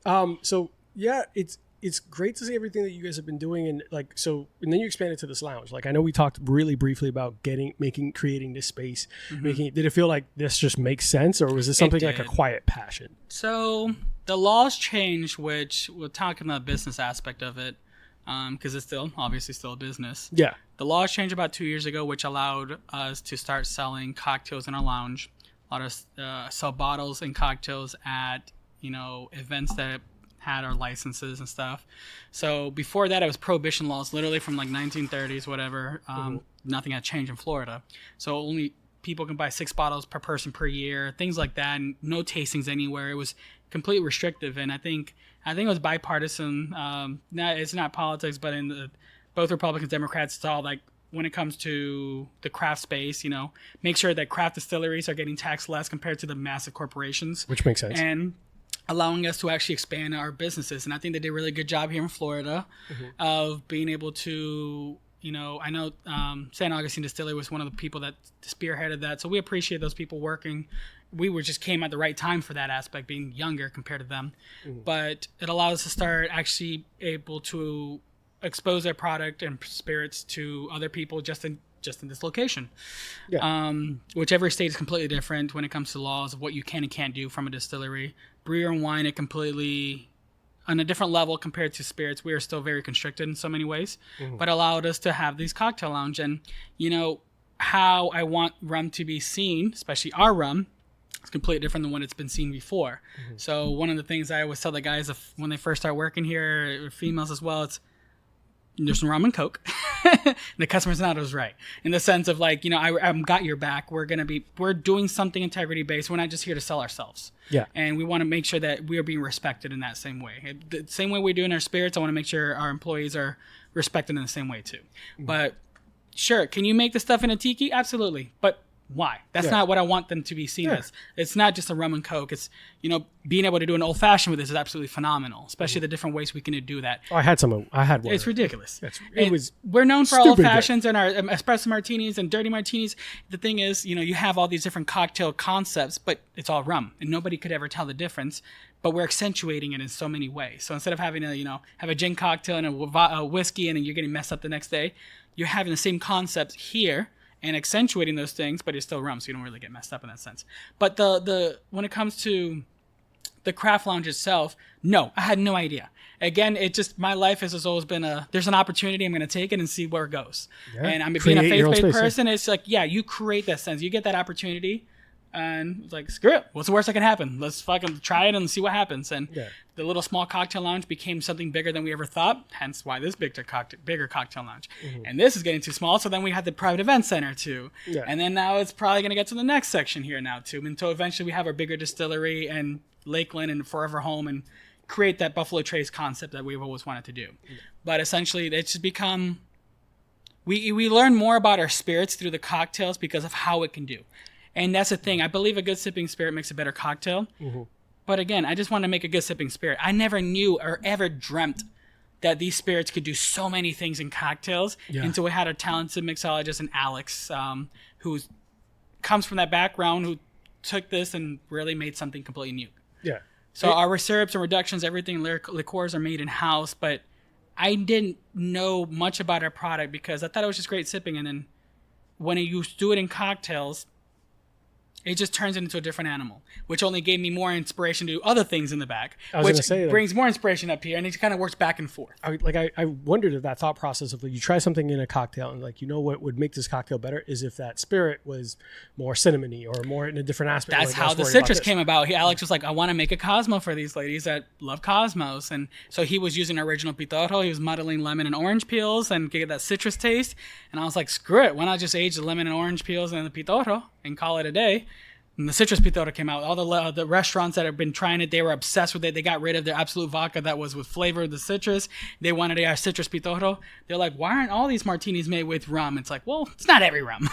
So yeah, it's great to see everything that you guys have been doing, and and then you expanded to this lounge. Like I know we talked really briefly about creating this space. Did it feel like this just makes sense, or was this something like a quiet passion? So the laws changed, which we're talking about the business aspect of it. Because it's obviously still a business. Yeah. The laws changed about 2 years ago, which allowed us to start selling cocktails in our lounge. A lot of sell bottles and cocktails at events that had our licenses and stuff. So before that, it was prohibition laws, literally from like 1930s, whatever. Nothing had changed in Florida, so only people can buy 6 bottles per person per year, things like that, and no tastings anywhere. It was completely restrictive, and I think it was bipartisan. It's not politics, but in both Republicans, Democrats saw like when it comes to the craft space, make sure that craft distilleries are getting taxed less compared to the massive corporations, which makes sense, and allowing us to actually expand our businesses. And I think they did a really good job here in Florida of being able to. I know San Augustine Distillery was one of the people that spearheaded that, so we appreciate those people working. We just came at the right time for that aspect, being younger compared to them. But it allows us to start actually able to expose their product and spirits to other people just in this location. Which every state is completely different when it comes to laws of what you can and can't do from a distillery. Beer and wine, it completely on a different level compared to spirits. We are still very constricted in so many ways, but allowed us to have these cocktail lounge. And how I want rum to be seen, especially our rum, it's completely different than when it's been seen before. So one of the things I always tell the guys when they first start working here, females as well, it's there's some rum and Coke. And the customer's not always right in the sense of like, I've got your back. We're doing something integrity based. We're not just here to sell ourselves. Yeah. And we want to make sure that we are being respected in that same way. The same way we do in our spirits, I want to make sure our employees are respected in the same way too. But sure, can you make the stuff in a tiki? Absolutely. But why? That's not what I want them to be seen as. It's not just a rum and Coke. It's, being able to do an old fashioned with this is absolutely phenomenal, especially the different ways we can do that. Oh, I had one. It's ridiculous. We're known for our old fashions and our espresso martinis and dirty martinis. The thing is, you have all these different cocktail concepts, but it's all rum and nobody could ever tell the difference. But we're accentuating it in so many ways. So instead of having have a gin cocktail and a whiskey and then you're getting messed up the next day, you're having the same concept here and accentuating those things, but it's still rum, so you don't really get messed up in that sense. But when it comes to the craft lounge itself, no, I had no idea. Again, my life has always been there's an opportunity, I'm going to take it and see where it goes. Yeah. And I'm being a faith-based person. It's like, you create that sense. You get that opportunity, and it's like, screw it. What's the worst that can happen? Let's fucking try it and see what happens. And the little small cocktail lounge became something bigger than we ever thought. Hence why this bigger cocktail lounge. And this is getting too small. So then we had the private event center too. Yeah. And then now it's probably going to get to the next section here now too. Until eventually we have our bigger distillery and Lakeland and Forever Home and create that Buffalo Trace concept that we've always wanted to do. But essentially it's just become, we learn more about our spirits through the cocktails because of how it can do. And that's the thing. I believe a good sipping spirit makes a better cocktail. But again, I just want to make a good sipping spirit. I never knew or ever dreamt that these spirits could do so many things in cocktails. Yeah. And so we had a talented mixologist in Alex, who comes from that background, who took this and really made something completely new. Yeah. So our syrups and reductions, everything, liqueurs are made in-house, but I didn't know much about our product because I thought it was just great sipping. And then when you do it in cocktails, it just turns it into a different animal, which only gave me more inspiration to do other things in the back, which brings more inspiration up here, and it kind of works back and forth. I wondered if that thought process of like you try something in a cocktail and like, you know what would make this cocktail better is if that spirit was more cinnamony or more in a different aspect. That's how the citrus came about. Alex was like, I want to make a Cosmo for these ladies that love Cosmos. And so he was using original Pitorro. He was muddling lemon and orange peels and get that citrus taste. And I was like, screw it. Why not just age the lemon and orange peels in the Pitorro and call it a day? And the citrus Pitorro came out. All the restaurants that have been trying it, they were obsessed with it. They got rid of their absolute vodka that was with flavor of the citrus. They wanted our citrus Pitorro. They're like, why aren't all these martinis made with rum? It's like, well, it's not every rum.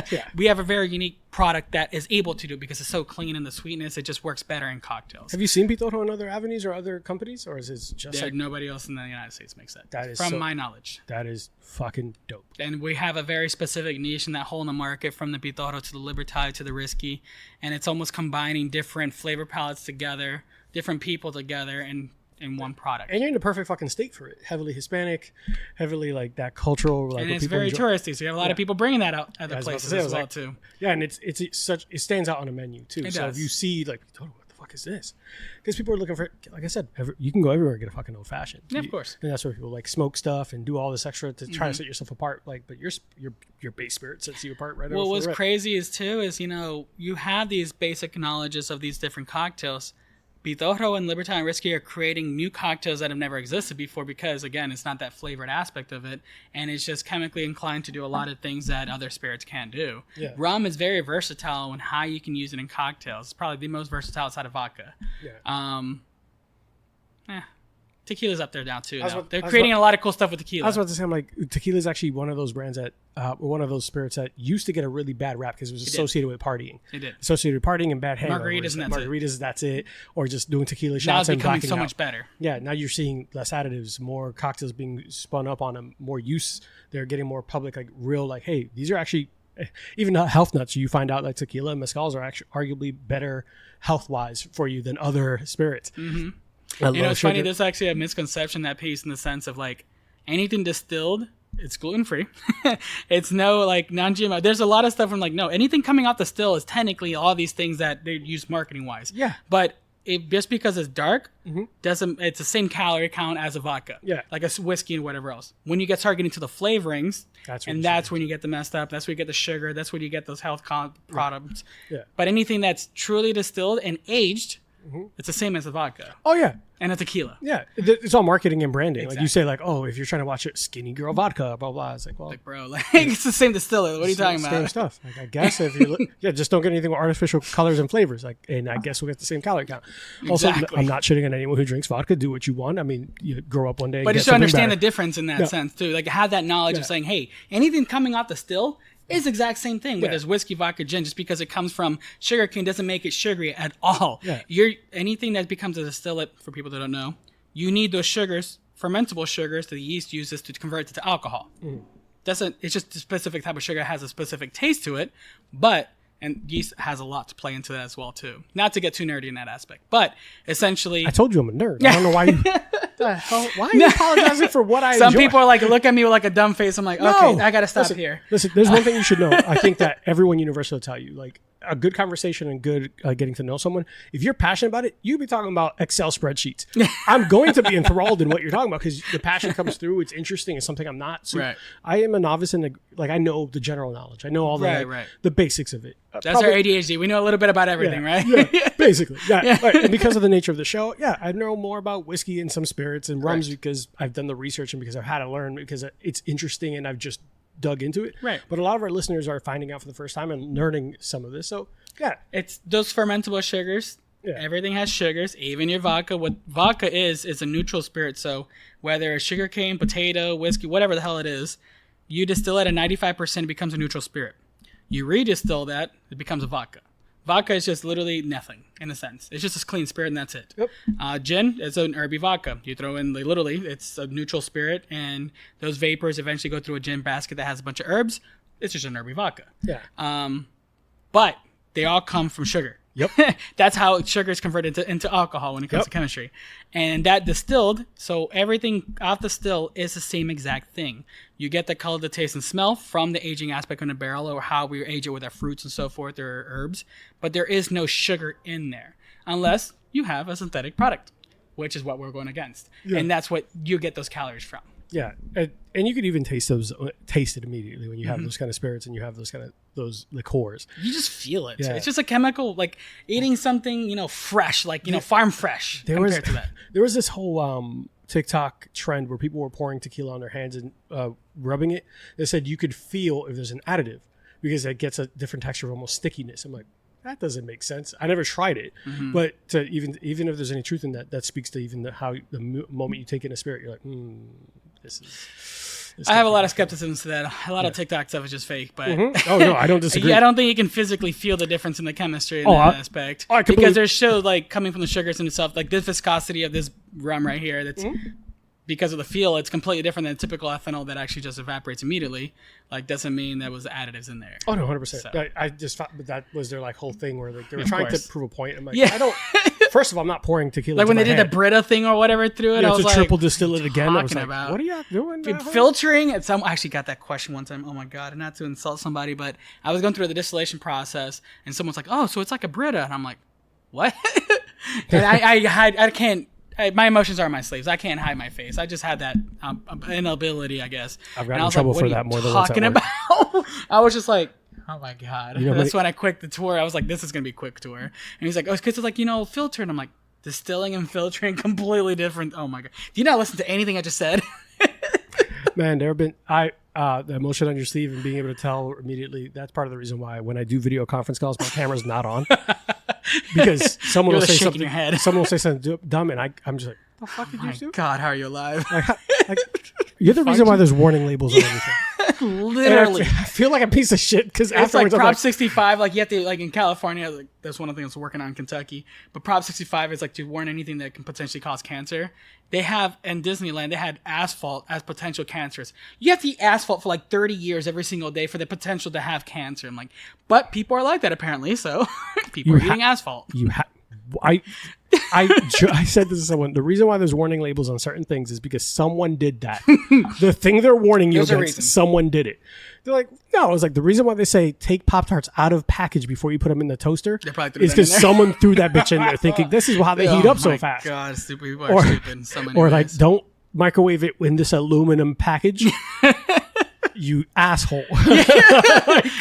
Yeah. We have a very unique product that is able to do because it's so clean and the sweetness, it just works better in cocktails. Have you seen Pitorro in other avenues or other companies, or is it just like nobody else in the United States makes that? That is from my knowledge. That is fucking dope. And we have a very specific niche in that hole in the market, from the Pitorro to the Libertad to the Risky, and it's almost combining different flavor palettes together, different people together, and in one product. And you're in the perfect fucking state for it. Heavily Hispanic, heavily like that cultural. Like, and it's very touristy, so you have a lot of people bringing that out other places as well too. Yeah, and it's such, it stands out on a menu too. It so does. if you see like, what the fuck is this? Because people are looking for, like I said, you can go everywhere and get a fucking old fashioned. Yeah, of course. And that's where people like smoke stuff and do all this extra to try to set yourself apart. Like, but your base spirit sets you apart right away. Well, what's crazy is you have these basic knowledges of these different cocktails. Pitorro and Libertad and Risky are creating new cocktails that have never existed before because, again, it's not that flavored aspect of it, and it's just chemically inclined to do a lot of things that other spirits can't do. Yeah. Rum is very versatile in how you can use it in cocktails. It's probably the most versatile outside of vodka. Yeah. Tequila's up there now, too. They're creating a lot of cool stuff with tequila. I was about to say, I'm like, tequila is actually one of those brands that, one of those spirits that used to get a really bad rap because it was associated with partying. It did. Associated with partying and bad hangovers. Margaritas, that's it. Or just doing tequila shots now it's and becoming so out. much better. Yeah, now you're seeing less additives, more cocktails being spun up on them, more use. They're getting more public, like real, like, hey, these are actually, even health nuts. You find out like tequila and mezcals are actually arguably better health-wise for you than other spirits. Mm-hmm. It's funny, there's actually a misconception, that piece, in the sense of like anything distilled, it's gluten-free. It's no like non-GMO. There's a lot of stuff from like, no, anything coming off the still is technically all these things that they use marketing-wise. Yeah. But just because it's dark, it's the same calorie count as a vodka. Yeah. Like a whiskey and whatever else. When you get started getting to the flavorings, that's when you get the messed up. That's where you get the sugar. That's where you get those health products. Yeah. But anything that's truly distilled and aged, it's the same as a vodka. Oh, yeah. And a tequila. Yeah. It's all marketing and branding. Exactly. Like you say, like, oh, if you're trying to watch it, skinny girl vodka, blah, blah. It's like, well. Like, bro, like, it's the same distiller. What are you talking about? Same stuff. Like, I guess if you just don't get anything with artificial colors and flavors. Like, and I guess we'll get the same calorie count. Exactly. Also, I'm not shitting on anyone who drinks vodka. Do what you want. I mean, you grow up one day. But you should understand the difference in that sense, too. Like, have that knowledge of saying, hey, anything coming off the still is the exact same thing, whether it's whiskey, vodka, gin. Just because it comes from sugarcane doesn't make it sugary at all. Yeah. Anything that becomes a distillate, for people that don't know, you need those sugars, fermentable sugars, that the yeast uses to convert it to alcohol. It's just a specific type of sugar, has a specific taste to it, and yeast has a lot to play into that as well, too. Not to get too nerdy in that aspect, but essentially... I told you I'm a nerd. I don't know why you... Why are you apologizing for what I enjoy? Some people are like, look at me with like a dumb face. I'm like, okay, I got to stop here. Listen, there's one thing you should know. I think that everyone universally will tell you, like, a good conversation and good getting to know someone, if you're passionate about it, you'll be talking about Excel spreadsheets. I'm going to be enthralled in what you're talking about because the passion comes through. It's interesting. It's something I'm not. So I am a novice in I know the general knowledge. I know all the basics of it. That's our ADHD. We know a little bit about everything, right? Yeah, basically. Yeah. Right. And because of the nature of the show, I know more about whiskey and some spirits and rums because I've done the research and because I've had to learn because it's interesting and I've just dug into it. Right. But a lot of our listeners are finding out for the first time and learning some of this. So, it's those fermentable sugars. Yeah. Everything has sugars, even your vodka. What vodka is a neutral spirit. So whether it's sugarcane, potato, whiskey, whatever the hell it is, you distill it at 95%, it becomes a neutral spirit. You redistill that, it becomes a vodka. Vodka is just literally nothing in a sense. It's just a clean spirit and that's it. Yep. Gin is an herby vodka. You throw in, literally, it's a neutral spirit, and those vapors eventually go through a gin basket that has a bunch of herbs. It's just an herby vodka. Yeah. But they all come from sugar. Yep. That's how sugar is converted into alcohol when it comes to chemistry. And that distilled, so everything off the still is the same exact thing. You get the color, the taste, and smell from the aging aspect in the barrel, or how we age it with our fruits and so forth, or herbs. But there is no sugar in there unless you have a synthetic product, which is what we're going against. Yeah. And that's what you get those calories from. Yeah, and you could even taste it immediately when you have those kind of spirits and you have those liqueurs. You just feel it. Yeah. It's just a chemical, like eating something, fresh, like farm fresh. There was this whole TikTok trend where people were pouring tequila on their hands and rubbing it. They said you could feel if there's an additive because it gets a different texture, of almost stickiness. I'm like, that doesn't make sense. I never tried it, but even if there's any truth in that, that speaks to even how the moment you take in a spirit, you're like, this I have a lot of skepticism to that. A lot of TikTok stuff is just fake, but oh no, I don't disagree. I don't think you can physically feel the difference in the chemistry in that aspect, because there's shows like coming from the sugars and stuff, like this viscosity of this rum right here. That's because of the feel, it's completely different than typical ethanol that actually just evaporates immediately. Like, doesn't mean there was additives in there. Oh no, 100%. So. I just thought that was their whole thing where they were trying to prove a point. I'm like, yeah. I don't. First of all, I'm not pouring tequila. Like when they did the Brita thing or whatever through it, I was like, triple distill it again. I was like, about? What are you doing? Filtering. I actually got that question one time. Oh my god, and not to insult somebody, but I was going through the distillation process, and someone's like, "Oh, so it's like a Brita," and I'm like, "What?" And I can't. My emotions are on my sleeves. I can't hide my face. I just had that inability, I guess. I've gotten in trouble for that more than once. Talking about. I was just like, oh my god. That's when I quit the tour. I was like, this is gonna be a quick tour. And he's like, oh, because it's like filter. And I'm like, distilling and filtering completely different. Oh my god. Do you not listen to anything I just said? Man, there have been the emotion on your sleeve and being able to tell immediately. That's part of the reason why when I do video conference calls, my camera's not on. Because someone will say something. Someone will say something dumb, and I'm just like, "The fuck did you do?" God, how are you alive? You're the reason why there's warning labels on everything. Literally, I feel like a piece of shit because it's like Prop 65. Like you have to, like in California, like that's one of the things I'm working on in Kentucky. But Prop 65 is like to warn anything that can potentially cause cancer. They have in Disneyland, they had asphalt as potential cancerous. You have to eat asphalt for like 30 years every single day for the potential to have cancer. I'm like, but people are like that apparently. So people are eating asphalt. I said this to someone. The reason why there's warning labels on certain things is because someone did that. The thing they're warning you against, someone did it. They're like, no. I was like, the reason why they say take Pop-Tarts out of package before you put them in the toaster is because someone threw that bitch in there thinking this is how they heat up so fast. God, stupid people are stupid. So many ways. Like, don't microwave it in this aluminum package. You asshole.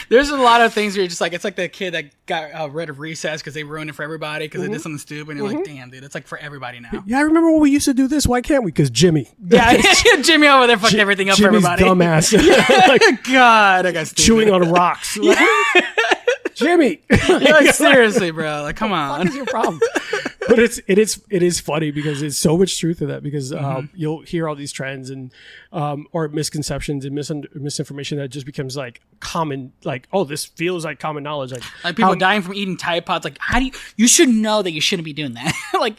There's a lot of things where you're just like, it's like the kid that got rid of recess because they ruined it for everybody because they did something stupid. And you're like, damn, dude, it's like for everybody now. Yeah, I remember when we used to do this. Why can't we? Because Jimmy. Yeah, Jimmy over there fucked everything up Jimmy's for everybody. Dumbass. Like, God, I got stupid. Chewing on rocks. Like, Jimmy. Like, seriously, bro. Like, come on. What is your problem? But it is funny because there's so much truth to that because you'll hear all these trends and or misconceptions and misinformation that just becomes like common, like, oh, this feels like common knowledge, like people dying from eating Tide Pods. Like, how do you should know that you shouldn't be doing that. Like,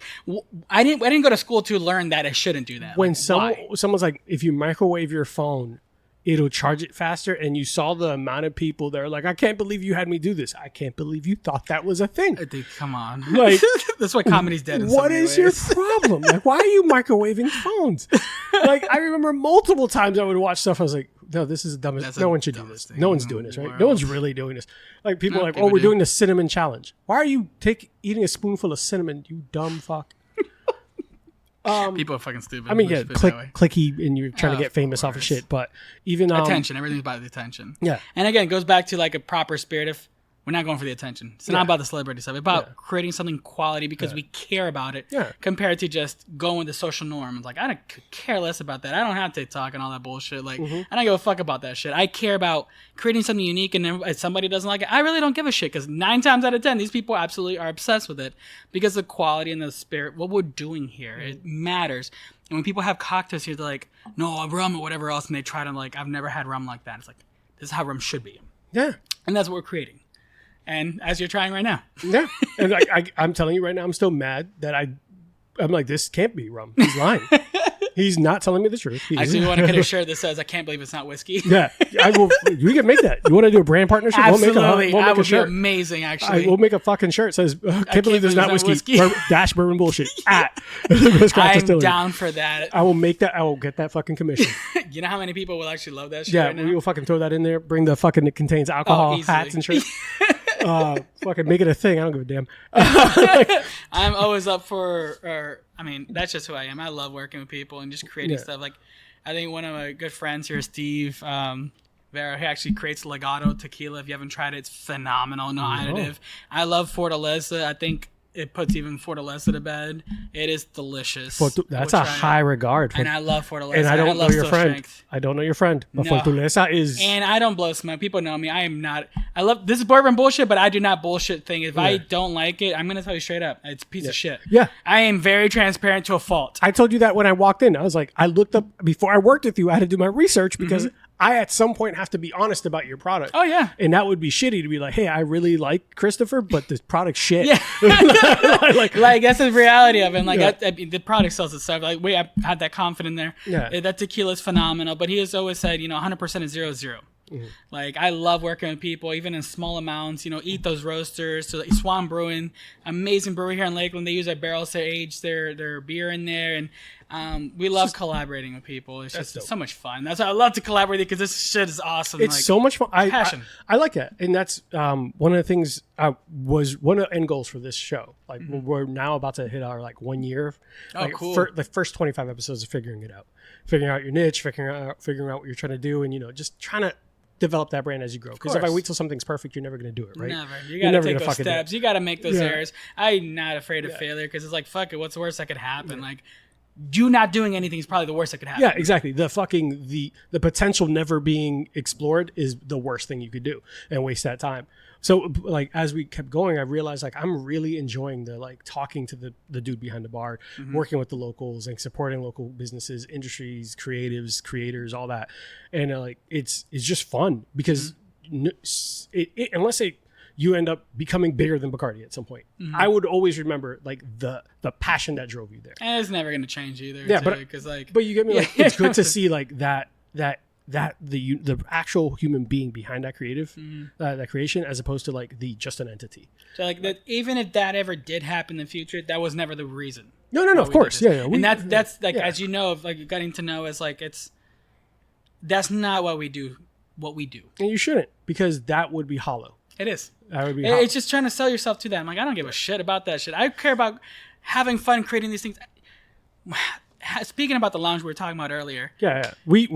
I didn't go to school to learn that I shouldn't do that. When like, someone's like, if you microwave your phone, it'll charge it faster. And you saw the amount of people that are like, I can't believe you had me do this. I can't believe you thought that was a thing. Dude, come on. Like, that's why comedy's dead. What is your problem? Like, why are you microwaving phones? Like, I remember multiple times I would watch stuff. I was like, no, this is the dumbest. No one should do this. No one's doing this, right? No one's really doing this. Like, people are like, oh, we're doing the cinnamon challenge. Why are you eating a spoonful of cinnamon, you dumb fuck? People are fucking stupid. I mean, yeah, clicky, and you're trying to get famous off of shit. But even attention, everything's about the attention. Yeah, and again, it goes back to like a proper spirit of we're not going for the attention. It's not about the celebrity stuff. It's about creating something quality because we care about it. Yeah. Compared to just going the social norm. It's like I don't care less about that. I don't have TikTok and all that bullshit. Like I don't give a fuck about that shit. I care about creating something unique, and if somebody doesn't like it, I really don't give a shit because 9 times out of 10, these people absolutely are obsessed with it because the quality and the spirit, what we're doing here, it matters. And when people have cocktails here, they're like, no, rum or whatever else, and they try to like, I've never had rum like that. It's like, this is how rum should be. Yeah. And that's what we're creating. And as you're trying right now. Yeah. And I'm telling you right now, I'm still mad that I'm like, this can't be rum. He's lying. He's not telling me the truth. Actually, we want to get a shirt that says, I can't believe it's not whiskey. Yeah. We can make that. You want to do a brand partnership? Absolutely. We'll make that would a shirt. be amazing, actually. We'll make a fucking shirt that says, can't believe there's not whiskey. Dash bourbon bullshit. At I'm Distillery. down for that. I will make that. I will get that fucking commission. You know how many people will actually love that shit Yeah, right now? we will fucking throw that in there. Bring the fucking, it contains alcohol, hats and shirts. Fucking make it a thing. I don't give a damn. I'm always up for, that's just who I am. I love working with people and just creating stuff. Like, I think one of my good friends here, Steve Vera, he actually creates Legato tequila. If you haven't tried it, it's phenomenal. No additive. I love Fortaleza. I think it puts even Fortaleza to bed. It is delicious. That's a high regard. And I love Fortaleza. And I don't know your friend. Strength. I don't know your friend. But No. Fortaleza is... And I don't blow smoke. People know me. I am not... I love... This is bourbon bullshit, but I do not bullshit thing. If I don't like it, I'm going to tell you straight up. It's a piece of shit. Yeah. I am very transparent to a fault. I told you that when I walked in. I was like, I looked up... Before I worked with you, I had to do my research because I at some point have to be honest about your product. Oh, yeah. And that would be shitty to be like, hey, I really like Christopher, but this product's shit. Yeah. like that's the reality of it. And like I mean, the product sells itself. Like I had that confidence there. Yeah. That tequila is phenomenal. But he has always said, 100% is 0-0. Like I love working with people, even in small amounts. Eat those roasters. So Swan Brewing, amazing brewery here in Lakeland. They use their barrels to age their beer in there, and we love collaborating with people. It's just so much fun. That's why I love to collaborate because this shit is awesome. It's so much fun. Passion. I like that, and that's one of the things. Was one of the end goals for this show. Like we're now about to hit our 1 year. Cool. The first 25 episodes of figuring it out, figuring out your niche, figuring out what you're trying to do, and just trying to develop that brand as you grow. Because if I wait till something's perfect, you're never going to do it, right? Never. You got to take those steps. You got to make those errors. I'm not afraid of failure because it's like, fuck it, what's the worst that could happen? Like, you not doing anything is probably the worst that could happen. Yeah, exactly. The potential never being explored is the worst thing you could do and waste that time. So as we kept going, I realized I'm really enjoying the talking to the dude behind the bar, working with the locals and supporting local businesses, industries, creatives, creators, all that. And it's just fun because unless you end up becoming bigger than Bacardi at some point, I would always remember the passion that drove you there. And it's never going to change either. Yeah, but you get me it's good to see that the actual human being behind that creative that creation, as opposed to just an entity. So that, even if that ever did happen in the future, that was never the reason. No, of course, yeah. And that's as you know, getting to know is that's not what we do. And you shouldn't, because that would be hollow. It is. That would be. It's just trying to sell yourself to them. I don't give a shit about that shit. I care about having fun creating these things. Speaking about the lounge we were talking about earlier. Yeah. We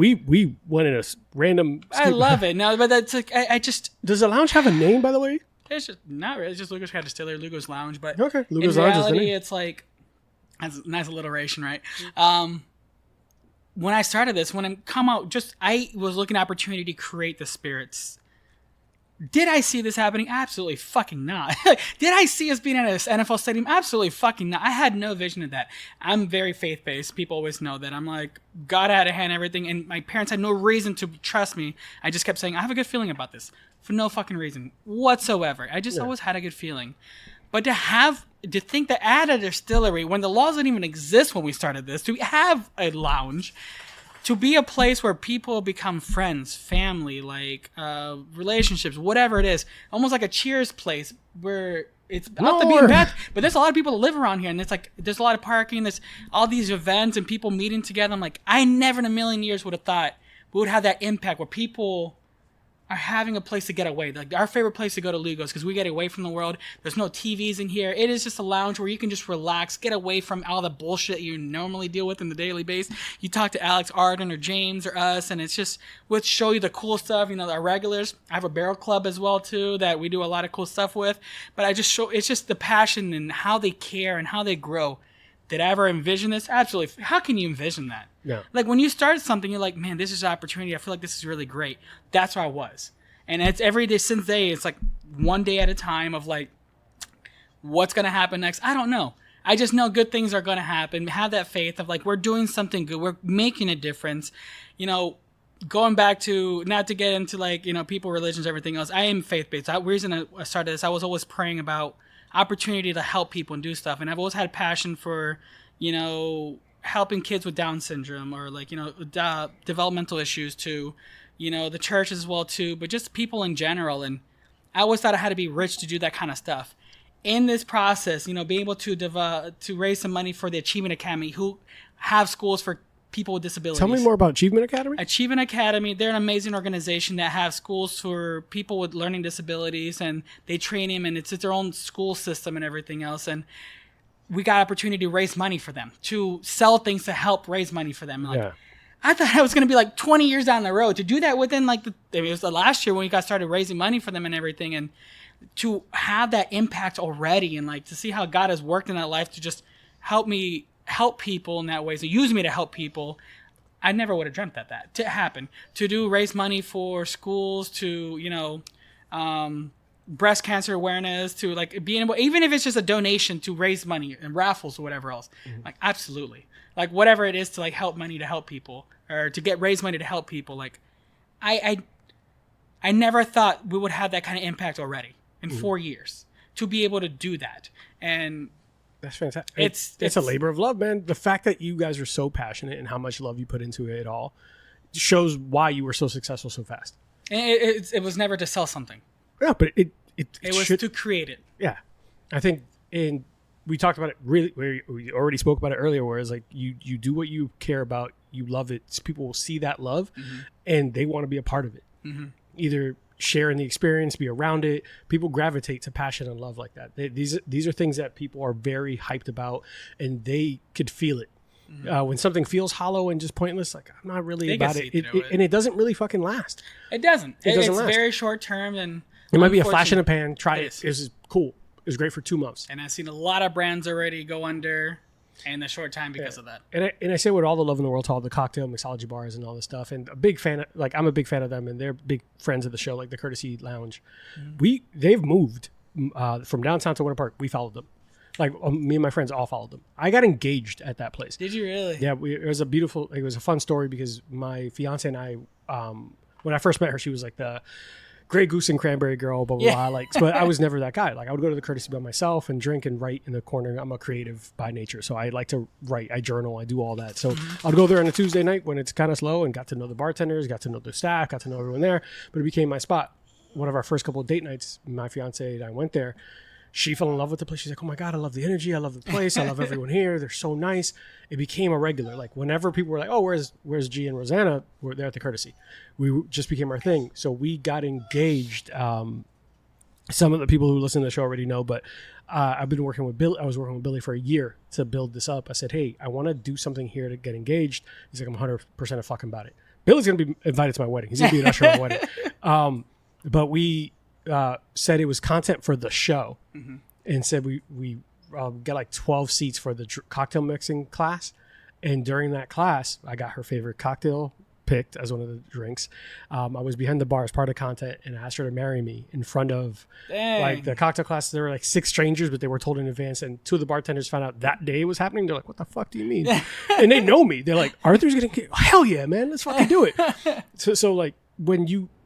went in a random. I love it. No, but that's I just. Does the lounge have a name, by the way? It's just not really. It's just Lugo's Distillery, Lugo's Lounge. But okay, Lugo's Lounge is the name. It's that's a nice alliteration, right? When I started this, when I come out, I was looking at opportunity to create the spirits. Did I see this happening? Absolutely fucking not. Did I see us being at an NFL stadium? Absolutely fucking not. I had no vision of that. I'm very faith-based. People always know that. I'm like, God had a hand in everything, and my parents had no reason to trust me. I just kept saying, I have a good feeling about this for no fucking reason whatsoever. I just always had a good feeling. But to think that at a distillery, when the laws didn't even exist when we started this, to have a lounge, to be a place where people become friends, family, relationships, whatever it is, almost like a Cheers place where it's out to be bad. But there's a lot of people that live around here, and it's there's a lot of parking, there's all these events and people meeting together. I'm like, I never in a million years would have thought we would have that impact where people are having a place to get away. Our favorite place to go to Lugo's, because we get away from the world. There's no TVs in here. It is just a lounge where you can just relax, get away from all the bullshit you normally deal with in the daily basis. You talk to Alex, Arden, or James, or us, and it's just, we'll show you the cool stuff, our regulars. I have a barrel club as well, too, that we do a lot of cool stuff with. But it's just the passion and how they care and how they grow. Did I ever envision this? Absolutely. How can you envision that? Yeah. When you start something, you're like, man, this is an opportunity. I feel like this is really great. That's where I was. And it's every day since day. It's one day at a time of what's going to happen next? I don't know. I just know good things are going to happen. Have that faith of we're doing something good. We're making a difference. going back to, not to get into like, people, religions, everything else, I am faith-based. The reason I started this, I was always praying about opportunity to help people and do stuff. And I've always had passion for, helping kids with Down syndrome or like, developmental issues too, the church as well too, but just people in general. And I always thought I had to be rich to do that kind of stuff. In this process, being able to raise some money for the Achievement Academy, who have schools for people with disabilities. Tell me more about Achievement Academy. Achievement Academy, they're an amazing organization that have schools for people with learning disabilities, and they train them, and it's their own school system and everything else. And we got opportunity to raise money for them, to sell things to help raise money for them. Like, I thought I was going to be like 20 years down the road to do that within like it was the last year when we got started raising money for them and everything, and to have that impact already, and like to see how God has worked in that life to just help people in that way, so use me to help people. I never would have dreamt that to happen, to raise money for schools, to breast cancer awareness, to like being able, even if it's just a donation to raise money and raffles or whatever else, like absolutely, like whatever it is to like help money to help people, or to raise money to help people. Like I never thought we would have that kind of impact already in 4 years to be able to do that. And that's fantastic. It's a labor of love, man. The fact that you guys are so passionate and how much love you put into it all shows why you were so successful so fast. And it was never to sell something. Yeah, but it was to create it. Yeah. I think, and we talked about it really, we already spoke about it earlier, whereas like you do what you care about, you love it. People will see that love and they want to be a part of it. Either share in the experience, be around it. People gravitate to passion and love like that. These are things that people are very hyped about, and they could feel it. When something feels hollow and just pointless, like I'm not really about it. And it doesn't really fucking last. It doesn't. It's last. Very short term, and it might be a flash in the pan. Try it. This is cool. It was great for 2 months. And I've seen a lot of brands already go under in the short time because of that. And I say with all the love in the world to all the cocktail mixology bars and all this stuff, and I'm a big fan of them, and they're big friends of the show, like the Courtesy Lounge. They've moved from downtown to Winter Park. We followed them. Like me and my friends all followed them. I got engaged at that place. Did you really? Yeah, it was a fun story because my fiance and I, when I first met her, she was like the Grey Goose and Cranberry girl, blah, blah, blah. Like, but I was never that guy. Like I would go to the Courtesy by myself and drink and write in the corner. I'm a creative by nature. So I like to write, I journal, I do all that. So I'd go there on a Tuesday night when it's kind of slow and got to know the bartenders, got to know the staff, got to know everyone there, but it became my spot. One of our first couple of date nights, my fiance and I went there. She fell in love with the place. She's like, oh my God, I love the energy. I love the place. I love everyone here. They're so nice. It became a regular. Like whenever people were like, oh, where's G and Rosanna? We're there at the Courtesy. We just became our thing. So we got engaged. Some of the people who listen to the show already know, but I've been working with Billy. I was working with Billy for a year to build this up. I said, hey, I want to do something here to get engaged. He's like, I'm 100% fucking about it. Billy's going to be invited to my wedding. He's going to be an usher at my wedding. But we said it was content for the show, and said we get like 12 seats for the cocktail mixing class. And during that class, I got her favorite cocktail picked as one of the drinks. I was behind the bar as part of content, and I asked her to marry me in front of like the cocktail class. There were like 6 strangers, but they were told in advance, and 2 of the bartenders found out that day it was happening. They're like, what the fuck do you mean? And they know me. They're like, Arthur's gonna get, hell yeah, man, let's fucking do it. So like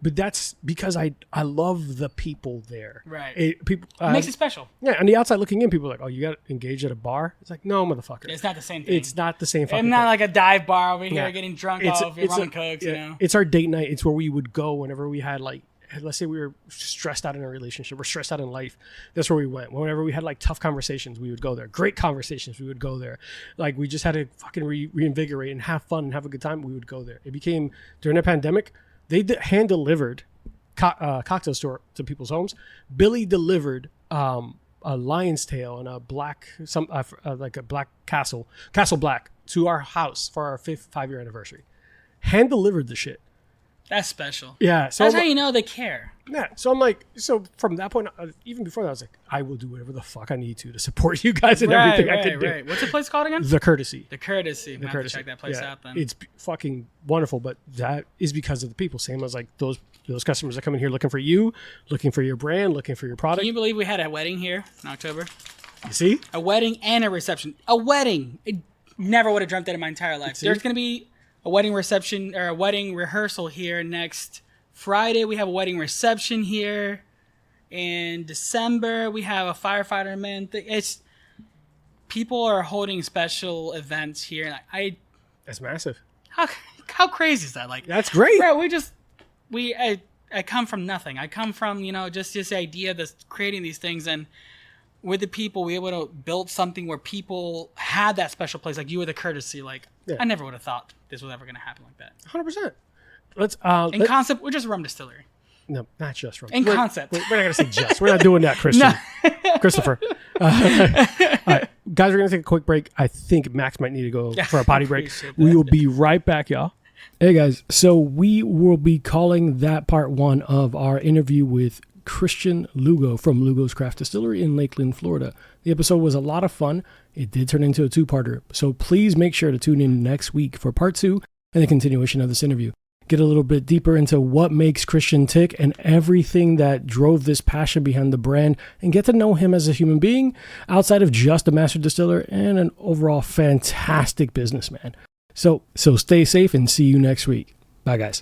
but that's because I love the people there. Right. It makes it special. Yeah. On the outside looking in, people are like, oh, you got engaged at a bar? It's like, no, motherfucker. It's not the same thing. It's not the same fucking thing. It's not like a dive bar over here Yeah. getting drunk off rum and cokes, you know? It's our date night. It's where we would go whenever we had like, let's say we were stressed out in a relationship, we're stressed out in life. That's where we went. Whenever we had like tough conversations, we would go there. Great conversations, we would go there. Like we just had to fucking reinvigorate and have fun and have a good time. We would go there. It became, during the pandemic, they hand delivered cocktail store to people's homes. Billy delivered a lion's tail and a black, like a black castle black to our house for our 5-year anniversary. Hand delivered the shit. That's special. Yeah. So that's how you know they care. Yeah. So I'm like, so from that point, even before that, I was like, I will do whatever the fuck I need to support you guys and everything I can do. Right. What's the place called again? The Courtesy. The Courtesy. I'm have to check that place out then. It's fucking wonderful, but that is because of the people. Same as like those customers that come in here looking for you, looking for your brand, looking for your product. Can you believe we had a wedding here in October? You see? A wedding and a reception. A wedding. I never would have dreamt that in my entire life. There's going to be a wedding reception or a wedding rehearsal here next Friday. We have a wedding reception here. In December, we have a firefighter event. It's people are holding special events here. That's massive. How crazy is that? Like, that's great. Bro, I come from nothing. I come from, just this idea of creating these things, and with the people, we were able to build something where people had that special place. Like, you were the courtesy. Like, I never would have thought this was ever going to happen like that. 100%. In concept, we're just rum distillery. No, not just rum. In concept. We're not going to say just. We're not doing that, Christian. Christopher. All right. Guys, we're going to take a quick break. I think Max might need to go for a potty break. We will be right back, y'all. Hey, guys. So we will be calling that part one of our interview with Christian Lugo from Lugo's Craft Distillery in Lakeland, Florida. The episode was a lot of fun. It did turn into a two-parter. So please make sure to tune in next week for part two and the continuation of this interview. Get a little bit deeper into what makes Christian tick and everything that drove this passion behind the brand, and get to know him as a human being outside of just a master distiller and an overall fantastic businessman. So stay safe and see you next week. Bye, guys.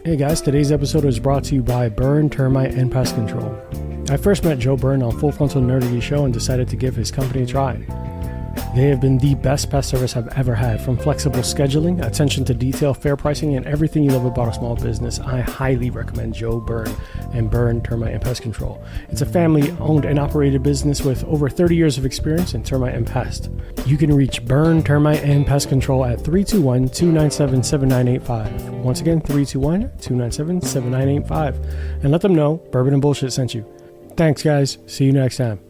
Hey guys, today's episode is brought to you by Burn Termite and Pest Control. I first met Joe Byrne on Full Frontal Nerdy Show and decided to give his company a try. They have been the best pest service I've ever had. From flexible scheduling, attention to detail, fair pricing, and everything you love about a small business, I highly recommend Joe Byrne and Burn Termite and Pest Control. It's a family-owned and operated business with over 30 years of experience in termite and pest. You can reach Burn Termite and Pest Control at 321-297-7985. Once again, 321-297-7985. And let them know Bourbon and Bullshit sent you. Thanks, guys. See you next time.